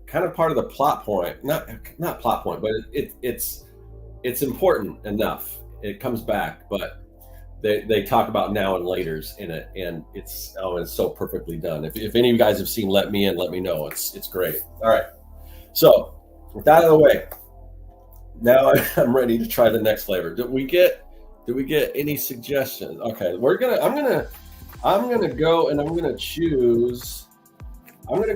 kind of part of the plot point, not plot point, but it's important enough. It comes back, but they talk about now and laters in it, and it's so perfectly done. If any of you guys have seen Let Me In, let me know. It's great. All right. So with that out of the way, now I'm ready to try the next flavor. Did we get any suggestions? Okay, I'm gonna go, and I'm gonna choose. I think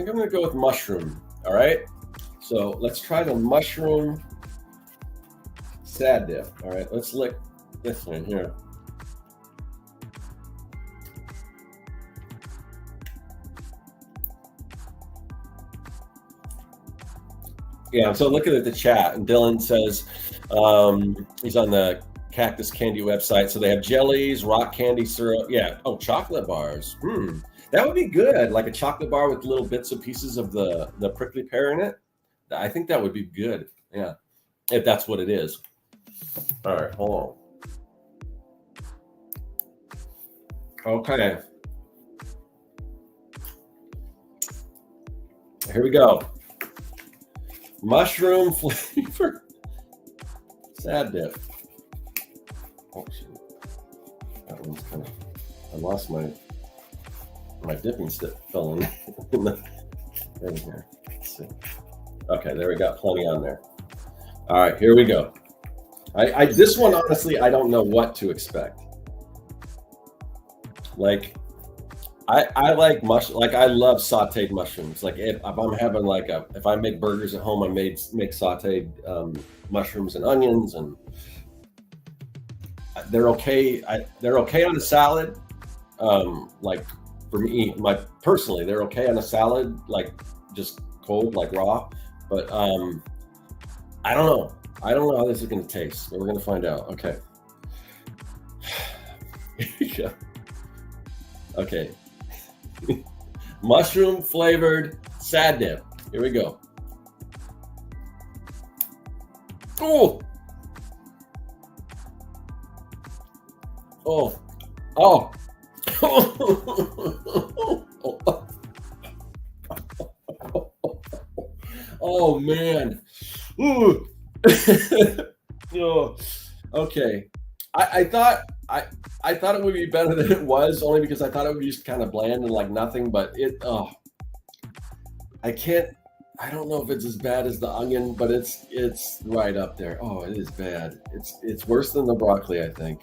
I'm gonna go with mushroom. All right. So let's try the mushroom sad dip. All right, let's lick this one here. Yeah, so looking at the chat, and Dylan says he's on the Cactus Candy website. So they have jellies, rock candy syrup. Yeah. Oh, chocolate bars. That would be good. Like a chocolate bar with little bits and pieces of the prickly pear in it. I think that would be good. Yeah. If that's what it is. All right, hold on. Okay. Here we go. Mushroom flavor sad dip. Oh shoot. That one's kind of, I lost my dipping stick fell in here. Let's see. Okay, there we got plenty on there. All right, here we go. I this one, honestly, I don't know what to expect. Like, I like I love sauteed mushrooms. Like if I'm having if I make burgers at home, I make sauteed mushrooms and onions, and they're okay. They're okay on a salad. Like for me, personally, they're okay on a salad, like just cold, like raw. But I don't know. I don't know how this is going to taste. We're going to find out. Okay. Here we go. Okay. Mushroom flavored sad dip. Here we go. Oh. Oh. Oh. Oh man. Ooh. Oh. Okay. I thought it would be better than it was, only because I thought it would be just kind of bland and like nothing, but I don't know if it's as bad as the onion, but it's right up there. Oh, it is bad. It's worse than the broccoli, I think.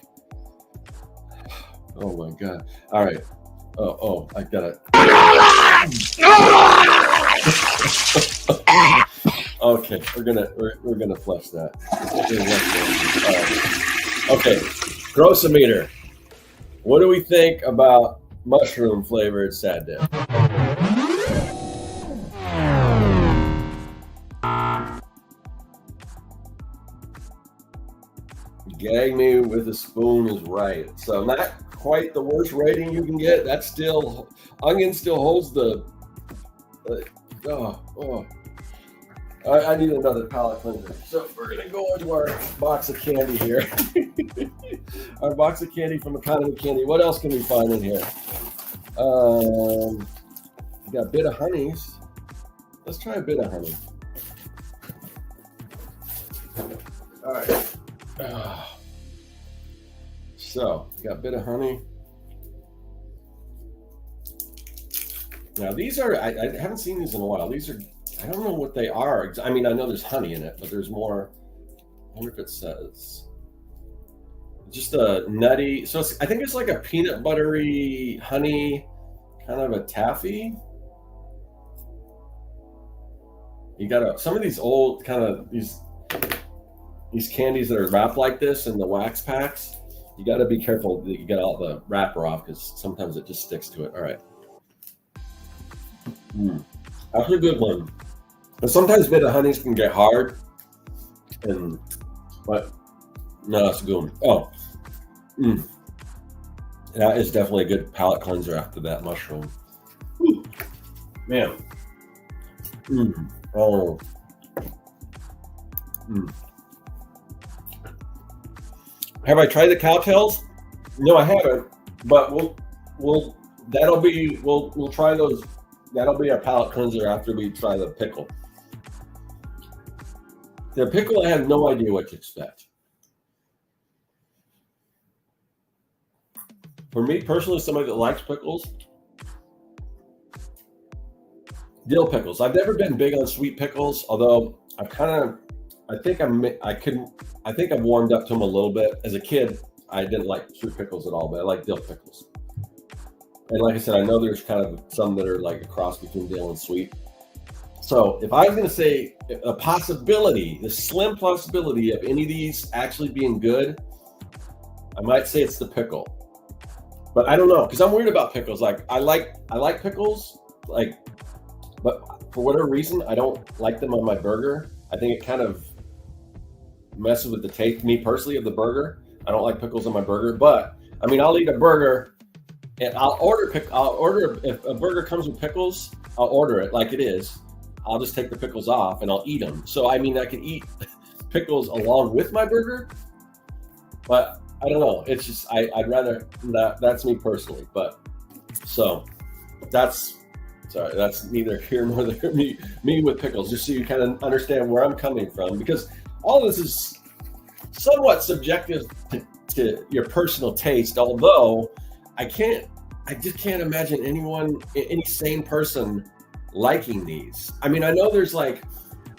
Oh my god. All right. Oh, I got it. Okay, we're gonna flush that. Okay, Grossometer. What do we think about mushroom flavored sad dip? Gag me with a spoon is right. So not quite the worst rating you can get. That's still, onion still holds the. I need another palate cleanser. So we're gonna go into our box of candy here. Our box of candy from Economy Candy. What else can we find in here? We got a bit of honeys. Let's try a bit of honey. All right. So we got a bit of honey. Now these are, I haven't seen these in a while. These are I don't know what they are. I mean, I know there's honey in it, but there's more. I wonder if it says. Just a nutty. So I think it's like a peanut buttery honey, kind of a taffy. You got some of these old kind of these candies that are wrapped like this in the wax packs. You got to be careful that you get all the wrapper off because sometimes it just sticks to it. All right. That's a good one. But sometimes bit of honeys can get hard, but no, that's a good one. Oh, that is definitely a good palate cleanser after that mushroom. Whew. Man. Oh. Have I tried the cowtails? No, I haven't. But we'll try those. That'll be our palate cleanser after we try the pickle. The pickle, I have no idea what to expect. For me personally, somebody that likes pickles, dill pickles. I've never been big on sweet pickles, although I think I've warmed up to them a little bit. As a kid, I didn't like sweet pickles at all, but I like dill pickles. And like I said, I know there's kind of some that are like a cross between dill and sweet. So if I was going to say a possibility, the slim possibility of any of these actually being good, I might say it's the pickle. But I don't know, because I'm weird about pickles. Like I like pickles, but for whatever reason, I don't like them on my burger. I think it kind of messes with the taste, me personally, of the burger. I don't like pickles on my burger, but I mean, I'll eat a burger and I'll order if a burger comes with pickles, I'll order it like it is. I'll just take the pickles off and I'll eat them. So I mean, I can eat pickles along with my burger, but I don't know. It's just I'd rather that. That's me personally, but so that's neither here nor there. Me with pickles, just so you kind of understand where I'm coming from, because all this is somewhat subjective to your personal taste. Although I just can't imagine any sane person liking these. I mean, I know there's like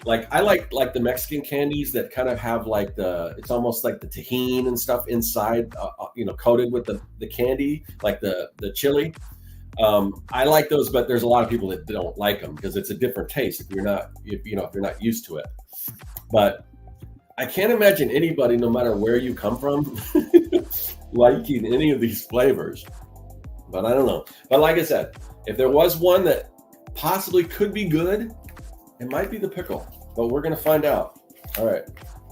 I like the Mexican candies that kind of have like it's almost like the tahini and stuff inside, coated with the candy, like the chili. I like those, but there's a lot of people that don't like them because it's a different taste if you're not used to it. But I can't imagine anybody, no matter where you come from, liking any of these flavors. But I don't know. But like I said, if there was one that possibly could be good, it might be the pickle. But we're gonna find out. All right,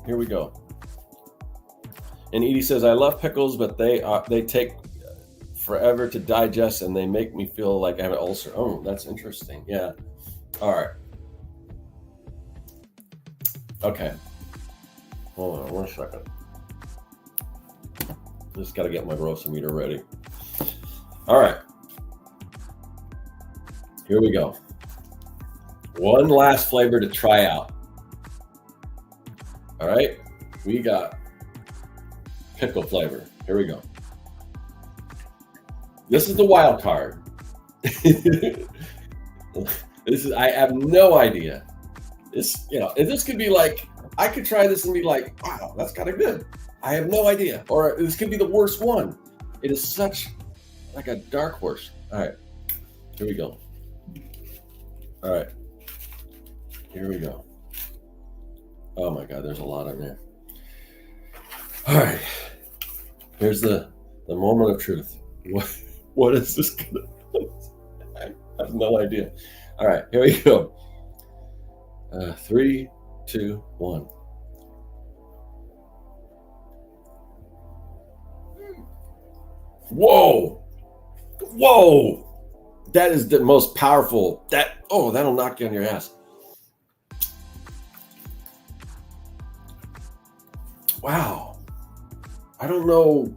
here we go. And Edie says, I love pickles, but they take forever to digest and they make me feel like I have an ulcer. Oh, that's interesting. Yeah. All right. Okay. Hold on 1 second. Just got to get my rosameter ready. All right. Here we go. One last flavor to try out. All right. We got pickle flavor. Here we go. This is the wild card. I have no idea. This could be like, I could try this and be like, wow, that's kind of good. I have no idea. Or this could be the worst one. It is such like a dark horse. All right, here we go. All right, here we go. Oh my God, there's a lot in there. All right, here's the moment of truth. What is this gonna? I have no idea. All right, here we go. 3, 2, 1. Whoa! That is the most powerful. That'll knock you on your ass. Wow. I don't know.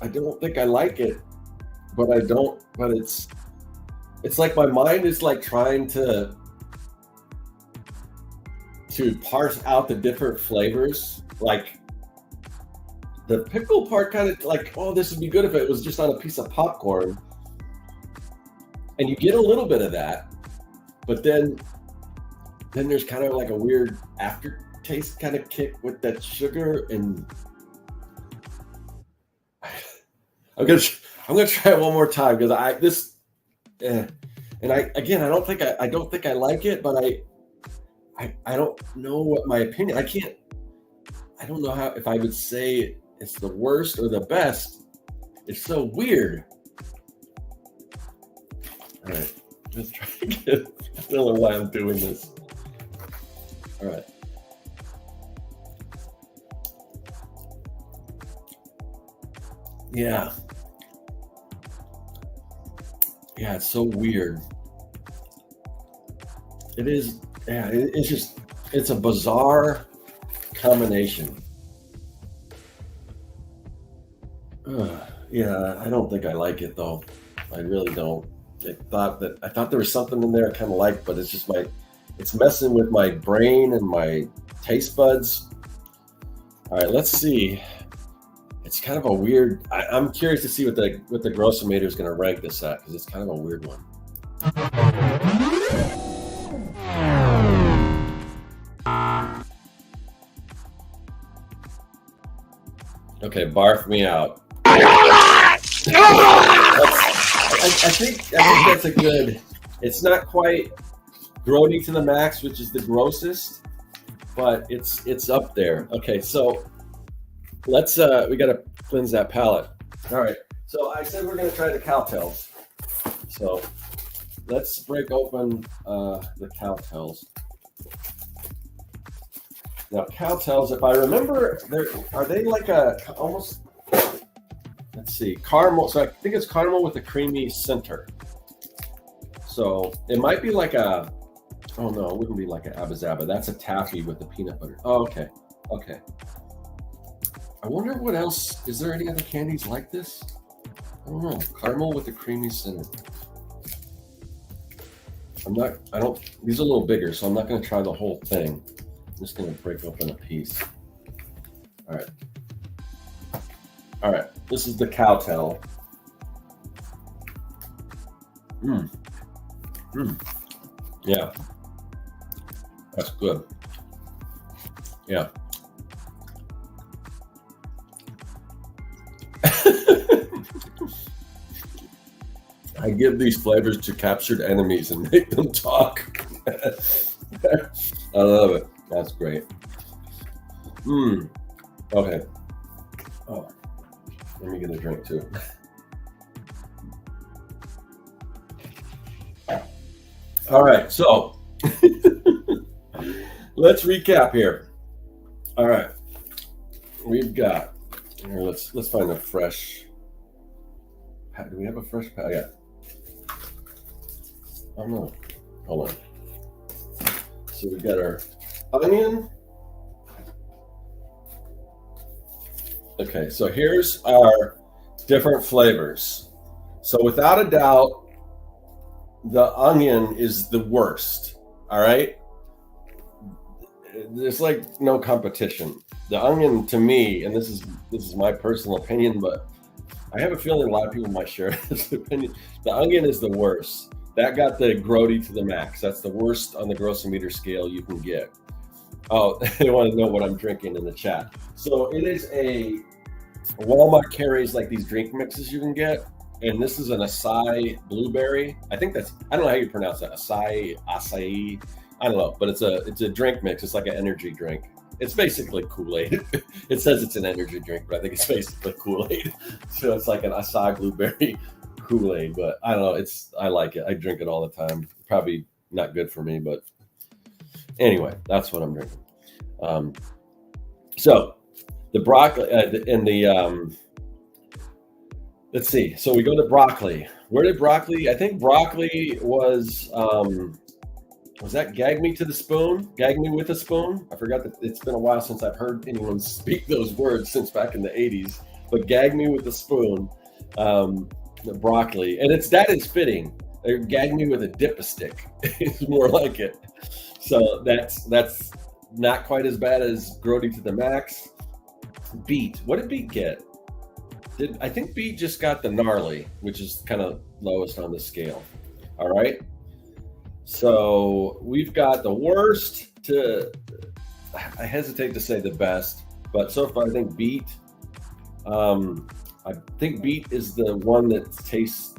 I don't think I like it, but it's like my mind is like trying to parse out the different flavors. Like the pickle part kind of like, oh, this would be good if it was just on a piece of popcorn. And you get a little bit of that, but then then there's kind of like a weird aftertaste kind of kick with that sugar, and I'm gonna try it one more time because and I don't think I like it, but I don't know what my opinion. I don't know if I would say it's the worst or the best. It's so weird. All right, let's try again. I don't know why I'm doing this. All right. Yeah. Yeah, it's so weird. It is. Yeah, it's a bizarre combination. Yeah, I don't think I like it though. I really don't. I thought there was something in there I kind of liked, but it's messing with my brain and my taste buds. All right, let's see. It's kind of a weird. I'm curious to see what the Grossometer is going to rank this at, because it's kind of a weird one. Okay, barf me out. I think that's a good. It's not quite grody to the max, which is the grossest, but it's up there. Okay, so let's we got to cleanse that palate. All right, so I said we're going to try the cowtails. So let's break open the cowtails. Now, cowtails, if I remember, are they like almost, let's see, caramel. So I think it's caramel with a creamy center. So it might be like oh no, it wouldn't be like an Abba Zaba. That's a taffy with the peanut butter. Oh, okay. Okay. I wonder what else, is there any other candies like this? I don't know. Caramel with a creamy center. These are a little bigger, so I'm not going to try the whole thing. I'm just going to break open a piece. All right. All right. This is the cowtail. Yeah. That's good. Yeah. I give these flavors to captured enemies and make them talk. I love it. That's great. Okay. Oh, let me get a drink too. All right, so let's recap here. All right, we've got here. Let's find a fresh. Do we have a fresh pack? Yeah. Oh no. Hold on. So we got our onion. Okay, so here's our different flavors. So without a doubt, the onion is the worst. All right. There's like no competition. The onion, to me, and this is my personal opinion, but I have a feeling a lot of people might share this opinion. The onion is the worst. That got the grody to the max. That's the worst on the Grossometer scale you can get. Oh, they want to know what I'm drinking in the chat. So it is a Walmart carries like these drink mixes you can get, and this is an acai blueberry. I think I don't know how you pronounce that. Acai. I don't know, but it's a drink mix. It's like an energy drink. It's basically Kool-Aid. It says it's an energy drink, but I think it's basically Kool-Aid. So it's like an acai blueberry Kool-Aid, but I don't know. I like it. I drink it all the time. Probably not good for me, but anyway, that's what I'm drinking. So the broccoli and the let's see. So we go to broccoli. Where did broccoli? I think broccoli was that gag me to the spoon? Gag me with a spoon? I forgot that it's been a while since I've heard anyone speak those words since back in the 80s. But gag me with a spoon, the broccoli. And that is fitting. Or gag me with a dip-a-stick. It's more like it. So that's not quite as bad as grody to the max. Beet. What did Beet get? I think Beet just got the gnarly, which is kind of lowest on the scale. All right. So we've got the worst to, I hesitate to say the best, but so far I think Beet. I think Beet is the one that tastes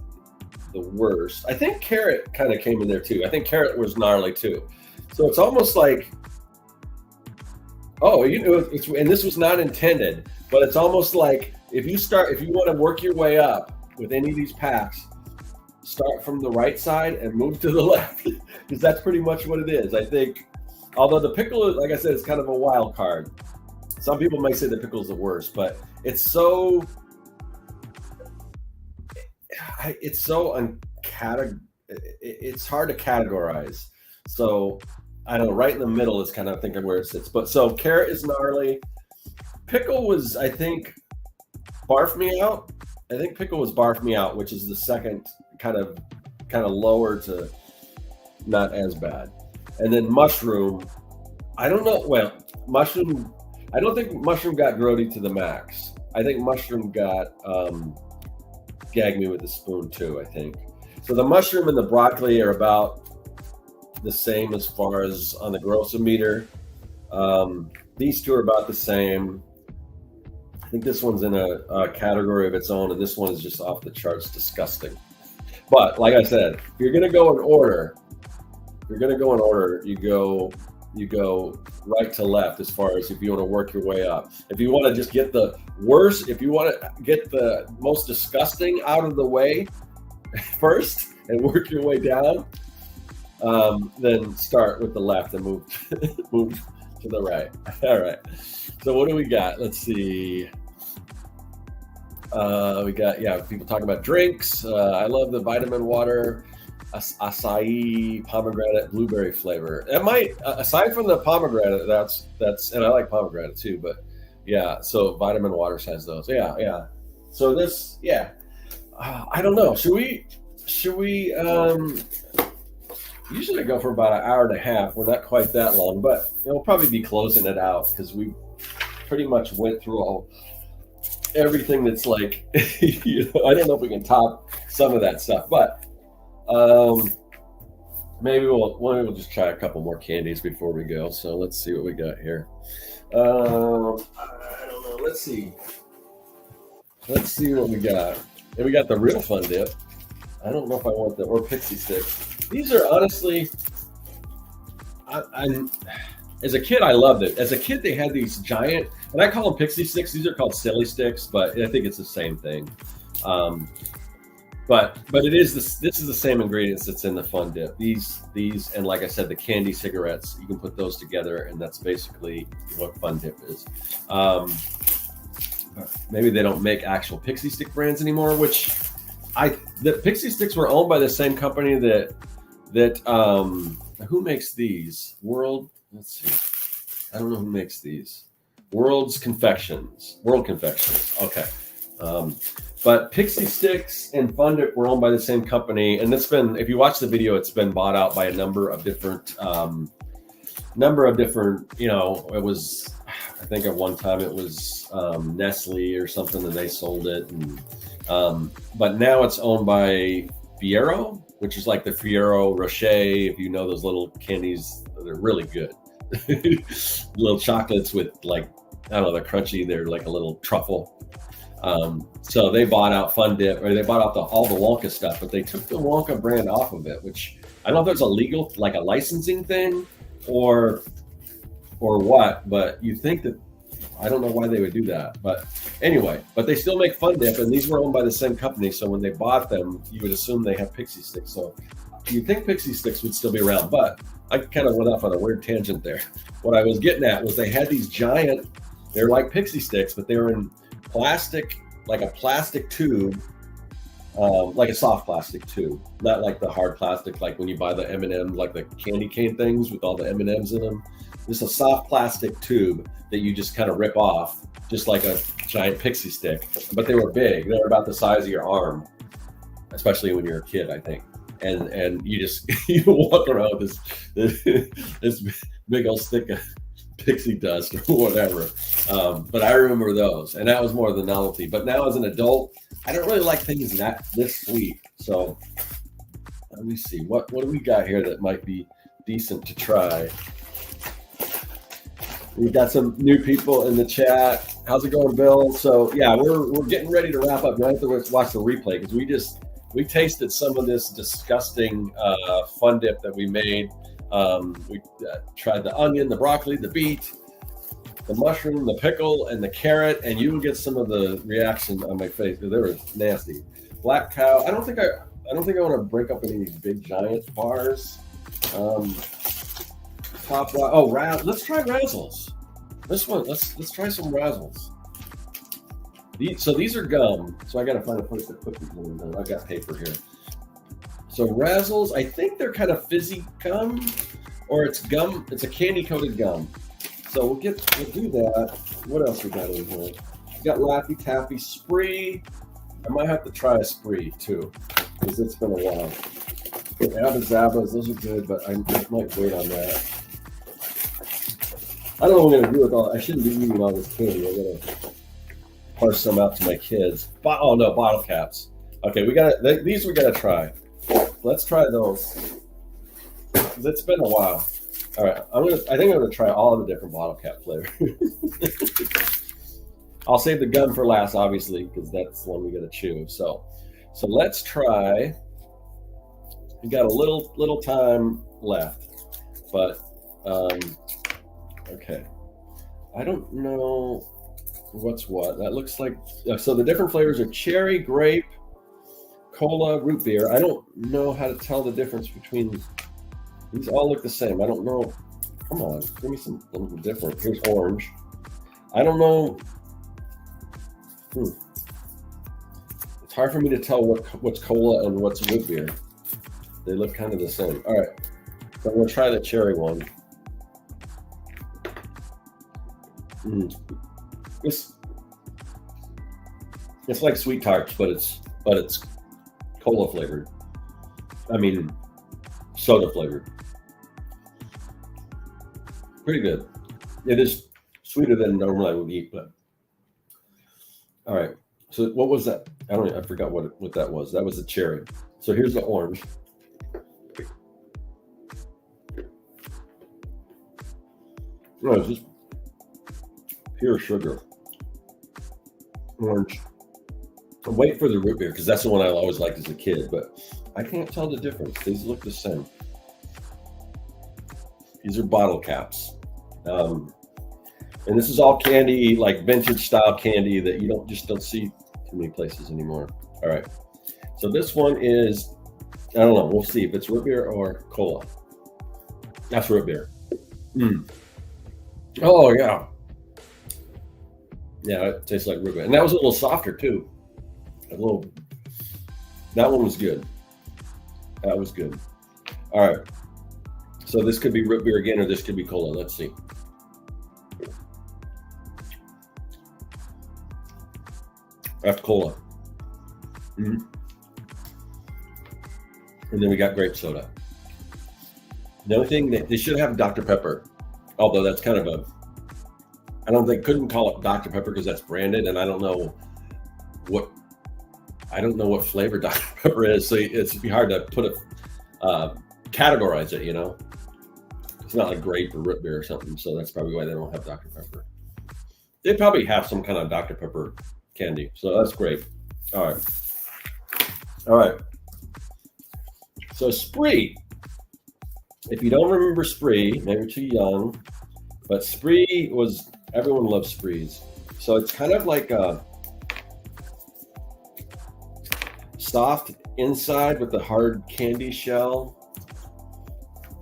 the worst. I think Carrot kind of came in there too. I think Carrot was gnarly too. So it's almost like, oh, and this was not intended, but it's almost like if you want to work your way up with any of these packs, start from the right side and move to the left, because that's pretty much what it is. I think, although the pickle, like I said, is kind of a wild card. Some people might say the pickle is the worst, but it's so it's hard to categorize. So I don't know, right in the middle is kind of thinking where it sits. But so Carrot is gnarly. Pickle was, I think, Barf Me Out. I think Pickle was Barf Me Out, which is the second kind of lower to not as bad. And then Mushroom, I don't know. Well, Mushroom, I don't think Mushroom got grody to the max. I think Mushroom got Gag Me with a Spoon too, I think. So the Mushroom and the Broccoli are about the same as far as on the grossometer. These two are about the same. I think this one's in a category of its own, and this one is just off the charts disgusting. But like I said, if you're gonna go in order, you go right to left as far as if you want to work your way up. If you want to just get the worst, if you want to get the most disgusting out of the way first and work your way down, then start with the left and move to the right. All right. So what do we got? Let's see. We got, people talking about drinks. I love the vitamin water, acai, pomegranate, blueberry flavor. That might, aside from the pomegranate, that's, and I like pomegranate too, but yeah, so vitamin waters has those. Yeah. So this, I don't know. Should we, usually I go for about an hour and a half. We're not quite that long, but we'll probably be closing it out because we pretty much went through everything that's like, I don't know if we can top some of that stuff, but maybe we'll just try a couple more candies before we go. So let's see what we got here. I don't know. Let's see what we got. And we got the real fun dip. I don't know if I want or pixie sticks. These are honestly, as a kid, I loved it. As a kid, they had these giant, and I call them pixie sticks. These are called silly sticks, but I think it's the same thing. But it is this is the same ingredients that's in the fun dip. These, and like I said, the candy cigarettes, you can put those together, and that's basically what fun dip is. Maybe they don't make actual pixie stick brands anymore, which the pixie sticks were owned by the same company that who makes these? Let's see. I don't know who makes these. World Confections. Okay. But Pixie Sticks and Fun Dip were owned by the same company, and it's been, if you watch the video, it's been bought out by a number of different, it was, I think at one time it was Nestle or something, and they sold it. And, but now it's owned by Fiero, which is like the Fiero Rocher. If you know those little candies, they're really good. Little chocolates with, like, I don't know, they're crunchy. They're like a little truffle. So they bought out Fun Dip, or they bought out all the Wonka stuff, but they took the Wonka brand off of it, which I don't know if there's a legal, like a licensing thing or what, but you think that, I don't know why they would do that, but anyway, but they still make Fun Dip, and these were owned by the same company. So when they bought them, you would assume they have Pixie Sticks. So you'd think Pixie Sticks would still be around, but I kind of went off on a weird tangent there. What I was getting at was they had these giant, they're like Pixie Sticks, but they were in plastic, like a plastic tube, like a soft plastic tube, not like the hard plastic, like when you buy the M&M, like the candy cane things with all the M&Ms in them. Just a soft plastic tube that you just kind of rip off, just like a giant pixie stick. But they were big. They were about the size of your arm, especially when you're a kid, I think. And you just you walk around with this big old stick of pixie dust or whatever. But I remember those, and that was more the novelty. But now as an adult, I don't really like things this sweet. So Let me see. What do we got here that might be decent to try? We've got some new people in the chat. How's it going, Bill? So yeah, we're getting ready to wrap up. You have to watch the replay because we tasted some of this disgusting fun dip that we made. We tried the onion, the broccoli, the beet, the mushroom, the pickle, and the carrot, and you will get some of the reaction on my face because they were nasty. Black cow. I don't think I want to break up any of these big giant bars. Let's try razzles. This one, let's try some razzles. These are gum. So I got to find a place to put these in. I got paper here. So razzles, I think they're kind of fizzy gum, or it's gum. It's a candy coated gum. So we'll do that. What else we got in here? We got Laffy Taffy Spree. I might have to try a Spree too, because it's been a while. Abba Zabbas, those are good, but I might wait on that. I don't know what I'm going to do with all. I shouldn't be eating all this candy. I'm going to parse some out to my kids. Oh no, bottle caps. Okay, these we got to try. Let's try those. It's been a while. All right, I think I'm going to try all of the different bottle cap flavors. I'll save the gum for last, obviously, because that's the one we got to chew. So let's try. We got a little time left, but okay. I don't know what's what. That looks like so. The different flavors are cherry, grape, cola, root beer. I don't know how to tell the difference between these. All look the same. I don't know. Come on, give me something different. Here's orange. I don't know. It's hard for me to tell what's cola and what's root beer. They look kind of the same. All right, so I'm gonna try the cherry one. It's like sweet tarts, but it's cola flavored. I mean, soda flavored. Pretty good. It is sweeter than normally I would eat, but all right. So what was that? I forgot what that was. That was the cherry. So here's the orange. No, it's just pure sugar. Orange. I'm waiting for the root beer because that's the one I always liked as a kid, but I can't tell the difference. These look the same. These are bottle caps. And this is all candy, like vintage style candy that you don't see too many places anymore. All right. So this one is, I don't know. We'll see if it's root beer or cola. That's root beer. Oh, yeah. Yeah, it tastes like root beer. And that was a little softer, too. That one was good. That was good. All right. So this could be root beer again, or this could be cola. Let's see. That's cola. And then we got grape soda. The only thing that they should have Dr. Pepper, although that's kind of couldn't call it Dr. Pepper because that's branded, and I don't know what flavor Dr. Pepper is, so it'd be hard to put it, categorize it. You know, it's not like grape or root beer or something, so that's probably why they don't have Dr. Pepper. They probably have some kind of Dr. Pepper candy, so that's great. All right. So Spree. If you don't remember Spree, maybe you're too young, but Spree everyone loves Sprees. So it's kind of like a soft inside with a hard candy shell,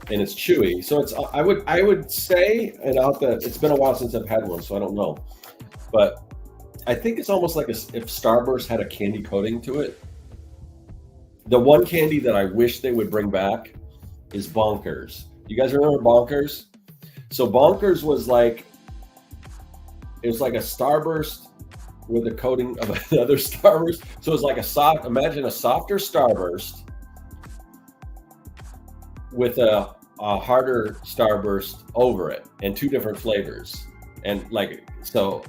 and it's chewy. So I would say, and it's been a while since I've had one, so I don't know, but I think it's almost like if Starburst had a candy coating to it. The one candy that I wish they would bring back is Bonkers. You guys remember Bonkers? So Bonkers was like a Starburst with a coating of another Starburst. So it's like imagine a softer Starburst with a harder Starburst over it, and two different flavors. And those are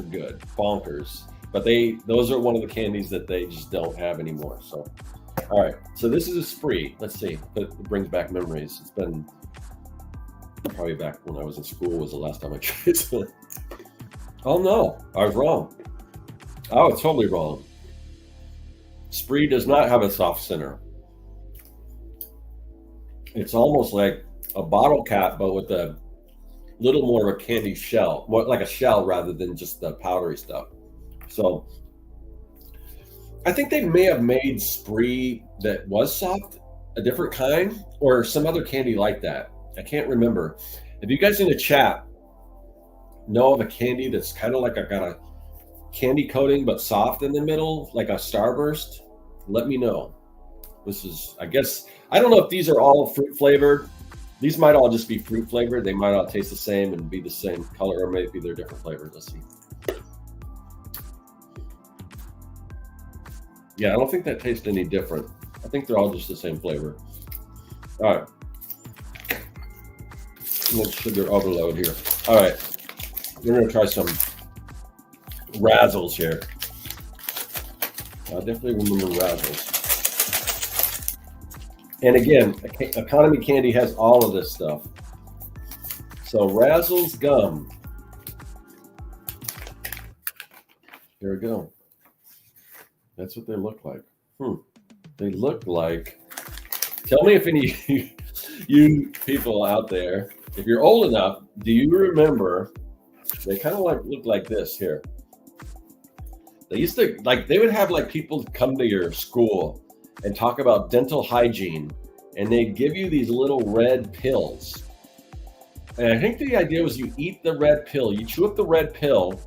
good. Bonkers. But those are one of the candies that they just don't have anymore. So All right, so this is a spree. Let's see if it brings back memories. It's been probably back when I was in school was the last time I tried it. Oh no, I was wrong. I was totally wrong. Spree does not have a soft center. It's almost like a bottle cap, but with a little more of a candy shell, more like a shell rather than just the powdery stuff. So I think they may have made Spree that was soft, a different kind, or some other candy like that. I can't remember. If you guys in the chat know of a candy that's kind of like got a candy coating but soft in the middle, like a Starburst, let me know. This is, I guess, I don't know if these are all fruit flavored. These might all just be fruit flavored. They might all taste the same and be the same color, or maybe they're different flavors. Let's see. Yeah, I don't think that tastes any different. I think they're all just the same flavor. All right. Little sugar overload here. All right. We're going to try some Razzles here. I definitely remember Razzles. And again, economy candy has all of this stuff. So Razzles gum. Here we go. That's what they look like. They look like, tell me if any you people out there, if you're old enough, do you remember, they kind of like look like this here. They used to, like, they would have like people come to your school and talk about dental hygiene, and they'd give you these little red pills. And I think the idea was you eat the red pill, you chew up the red pill,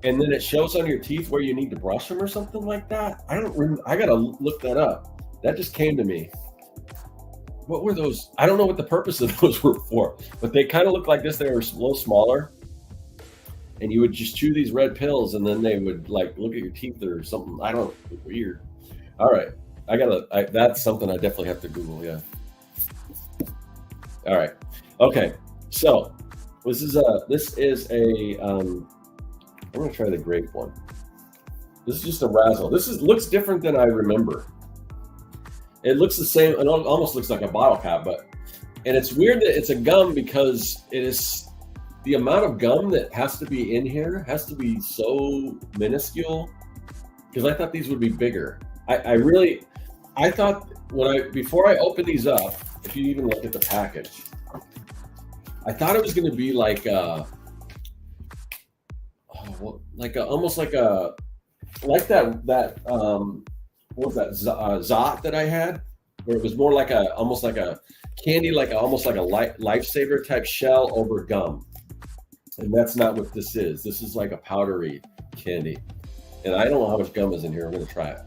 and then it shows on your teeth where you need to brush them or something like that. I don't remember. I gotta look that up. That just came to me. What were those? I don't know what the purpose of those were for, but they kind of look like this. They were a little smaller, and you would just chew these red pills, and then they would like look at your teeth or something. I don't know. Weird. All right, that's something I definitely have to Google. Yeah. All right. Okay. So this is a I'm gonna try the grape one. This is just a Razzle. Looks different than I remember. It looks the same. It almost looks like a bottle cap, and it's weird that it's a gum because it is the amount of gum that has to be in here has to be so minuscule. Because I thought these would be bigger. I thought before I opened these up, if you even look at the package, I thought it was going to be like almost like that what was that Zot that I had, where it was more like almost like a candy, almost like a lifesaver type shell over gum. And that's not what this is. This is like a powdery candy, and I don't know how much gum is in here. I'm going to try it.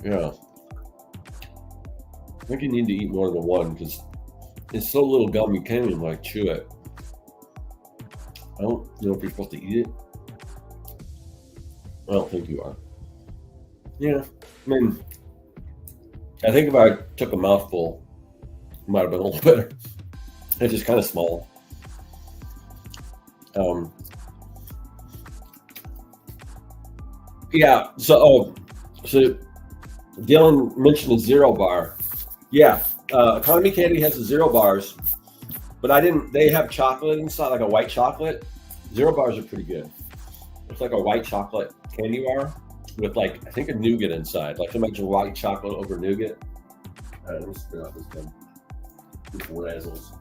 Yeah, I think you need to eat more than one because it's so little gum you can't even like chew it. I don't know if you're supposed to eat it. I don't think you are. Yeah, I mean, I think if I took a mouthful, it might have been a little better. It's just kind of small. Yeah. So Dylan mentioned a 0 bar. Yeah. Economy candy has the 0 bars, but they have chocolate inside, like a white chocolate. 0 bars are pretty good. It's like a white chocolate candy bar with I think a nougat inside. Like imagine white chocolate over nougat. All right, let me spit out this gum. These Razzles.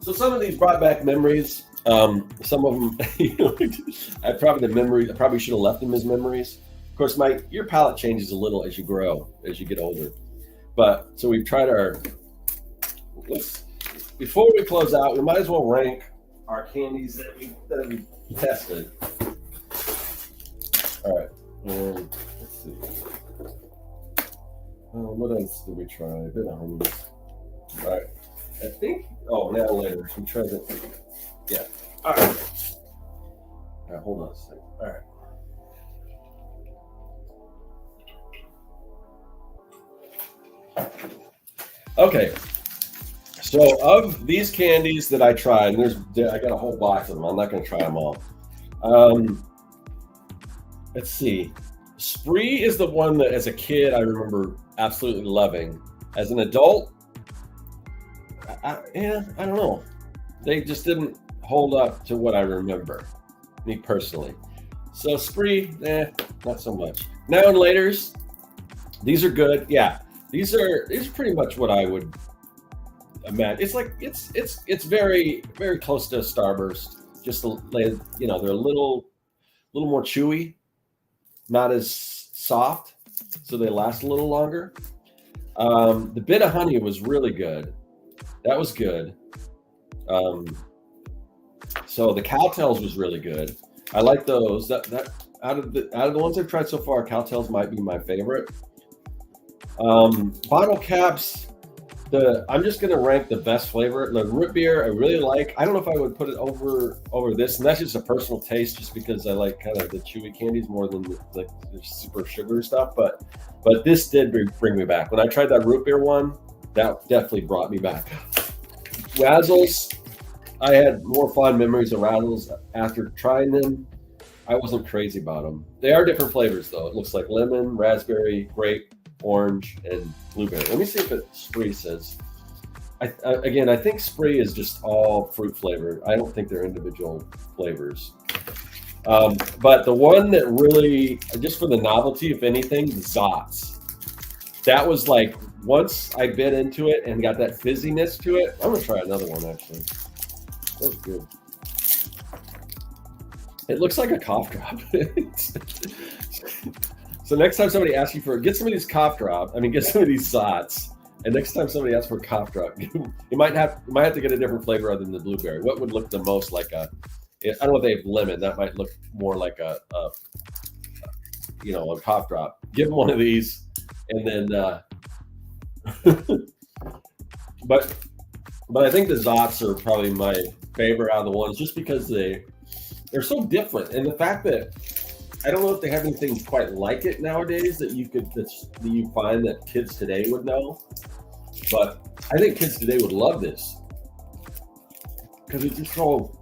So some of these brought back memories. Some of them, I probably should have left them as memories. Of course, your palate changes a little as you grow, as you get older. But so we've tried before we close out, we might as well rank our candies that we tested. All right, and let's see. What else did we try? A bit of honey. All right, I think. Oh, now later. We tried it. Yeah. All right. All right. Hold on a second. All right. Okay, so of these candies that I tried, and I got a whole box of them. I'm not going to try them all. let's see. Spree is the one that as a kid I remember absolutely loving. As an adult, I don't know. They just didn't hold up to what I remember, me personally. So Spree, not so much. Now and Laters, these are good. Yeah, these are pretty much what I would imagine. It's like it's very very close to a Starburst. Just they're a little more chewy, not as soft, so they last a little longer. The Bit of Honey was really good. That was good. So the Cowtails was really good. I like those. That out of the ones I've tried so far, Cowtails might be my favorite. Bottle caps. I'm just gonna rank the best flavor. The root beer I really like. I don't know if I would put it over this, and that's just a personal taste, just because I like kind of the chewy candies more than the super sugary stuff. But this did bring me back. When I tried that root beer one, that definitely brought me back. Razzles, I had more fond memories of Razzles after trying them. I wasn't crazy about them. They are different flavors though. It looks like lemon, raspberry, grape, orange, and blueberry. Let me see if Spree says. I think Spree is just all fruit flavored. I don't think they're individual flavors. But the one that really, just for the novelty, if anything, Zots. That was like, once I bit into it and got that fizziness to it, I'm gonna try another one actually. That was good. It looks like a cough drop. So next time somebody asks you get some of these get some of these Zots, and next time somebody asks for a cough drop, you might have to get a different flavor other than the blueberry. What would look the most like I don't know if they have lemon. That might look more like a cough drop. Give them one of these, and then but I think the Zots are probably my favorite out of the ones, just because they're so different, and the fact that I don't know if they have anything quite like it nowadays that you find that kids today would know, but I think kids today would love this because it's just so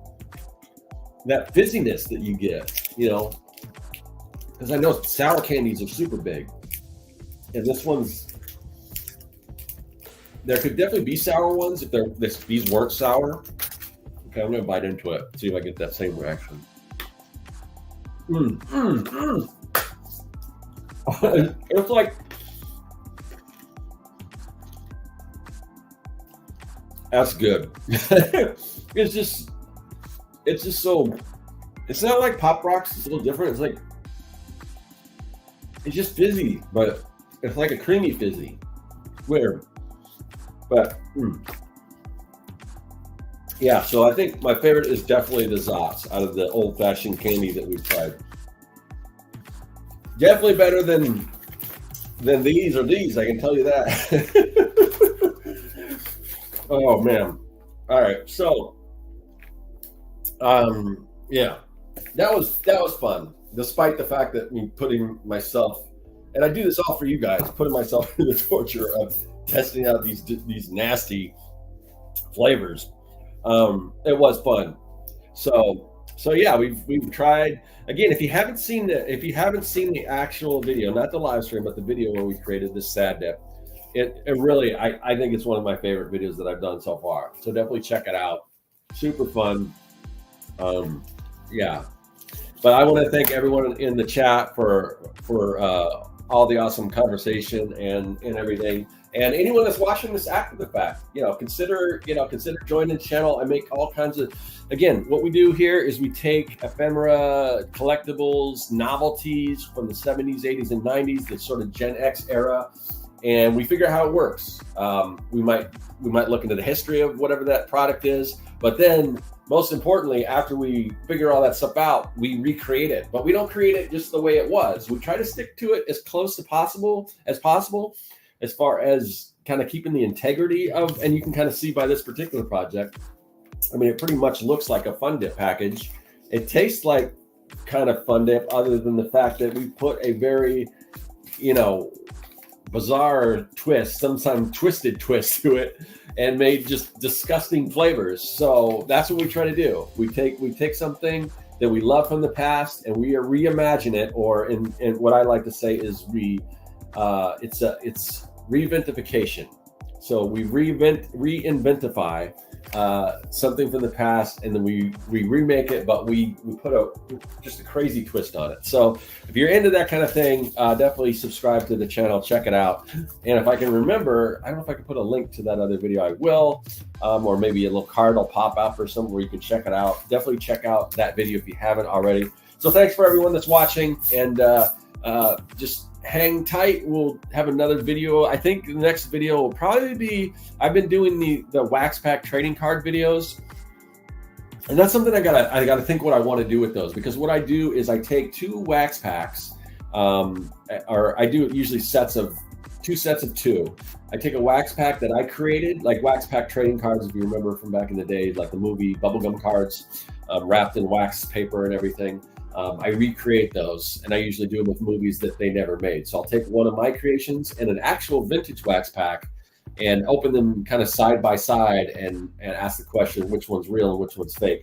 that fizziness that you get, because I know sour candies are super big, and this one's. There could definitely be sour ones if these weren't sour. Okay, I'm gonna bite into it, see if I get that same reaction. It's like that's good. It's just so. It's not like Pop Rocks. It's a little different. It's just fizzy, but it's like a creamy fizzy. Weird, but. Yeah, so I think my favorite is definitely the Zots out of the old-fashioned candy that we've tried. Definitely better than these or these, I can tell you that. Oh man. All right, so yeah. That was fun, despite the fact that me putting myself, and I do this all for you guys, putting myself through the torture of testing out these nasty flavors. It was fun. So yeah, we've tried again. If you haven't seen the actual video, not the live stream, but the video where we created this sad dip, it really I think it's one of my favorite videos that I've done so far. So definitely check it out. Super fun. Yeah. But I want to thank everyone in the chat for all the awesome conversation and everything. And anyone that's watching this after the fact, consider joining the channel. I make all kinds of, again, what we do here is we take ephemera, collectibles, novelties from the 70s, 80s, and 90s, the sort of Gen X era, and we figure out how it works. We might look into the history of whatever that product is, but then most importantly, after we figure all that stuff out, we recreate it. But we don't create it just the way it was. We try to stick to it as close to possible, as far as kind of keeping the integrity of, and you can kind of see by this particular project, I mean, it pretty much looks like a Fun Dip package. It tastes like kind of Fun Dip, other than the fact that we put a very, bizarre twist, sometimes twisted twist to it, and made just disgusting flavors. So that's what we try to do. We take something that we love from the past, and we reimagine it, or in what I like to say is it's reinventification. So we reinventify something from the past, and then we remake it, but we put just a crazy twist on it. So if you're into that kind of thing, definitely subscribe to the channel, check it out. And if I can remember, I don't know if I can put a link to that other video, I will, or maybe a little card will pop out for somewhere where you can check it out. Definitely check out that video if you haven't already. So thanks for everyone that's watching, and just hang tight. We'll have another video. I think the next video will probably be, I've been doing the wax pack trading card videos, and that's something I gotta think what I want to do with those, because what I do is I take 2 wax packs, or I do usually two sets of 2. I take a wax pack that I created, like wax pack trading cards, if you remember from back in the day, like the movie bubblegum cards, wrapped in wax paper and everything. I recreate those, and I usually do them with movies that they never made. So I'll take one of my creations and an actual vintage wax pack and open them kind of side by side and ask the question, which one's real and which one's fake.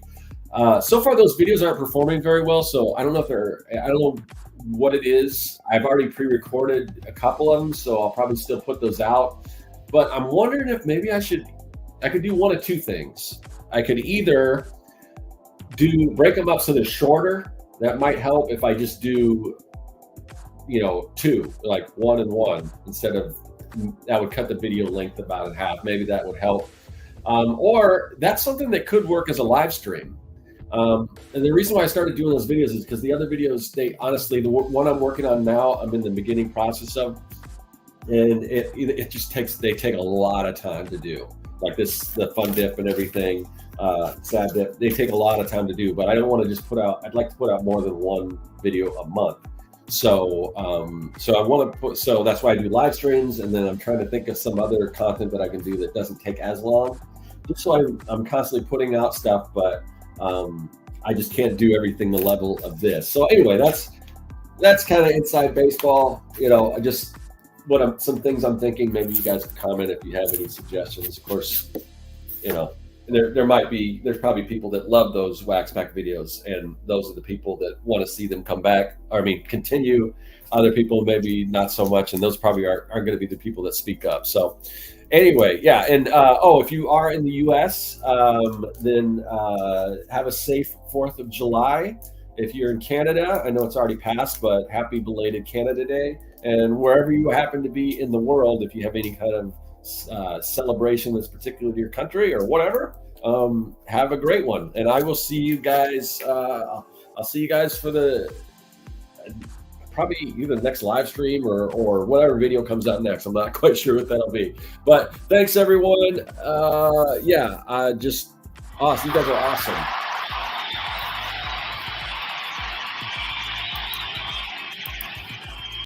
So far, those videos aren't performing very well, so I don't know I don't know what it is. I've already pre-recorded a couple of them, so I'll probably still put those out. But I'm wondering if maybe I could do one of 2 things. I could either break them up so they're shorter. That might help if I just do, 2, like 1 and 1, instead of, that would cut the video length about in half. Maybe that would help. Or that's something that could work as a live stream. And the reason why I started doing those videos is because the other videos, honestly, the one I'm working on now, I'm in the beginning process of, and it just they take a lot of time to do. Like the fun dip and everything, sad dip, they take a lot of time to do, but I don't want to just I'd like to put out more than 1 video a month. So, so that's why I do live streams, and then I'm trying to think of some other content that I can do that doesn't take as long. Just so I'm constantly putting out stuff, but I just can't do everything the level of this. So anyway, that's kind of inside baseball. Some things I'm thinking. Maybe you guys can comment if you have any suggestions. Of course, there's probably people that love those wax pack videos, and those are the people that want to see them come back. Continue. Other people maybe not so much, and those probably aren't going to be the people that speak up. So anyway, yeah. And if you are in the U.S., then have a safe 4th of July. If you're in Canada, I know it's already passed, but happy belated Canada Day. And wherever you happen to be in the world, if you have any kind of celebration that's particular to your country or whatever, have a great one. And I will see you guys. I'll see you guys for the probably either the next live stream or whatever video comes out next. I'm not quite sure what that'll be. But thanks, everyone. Just awesome. You guys are awesome.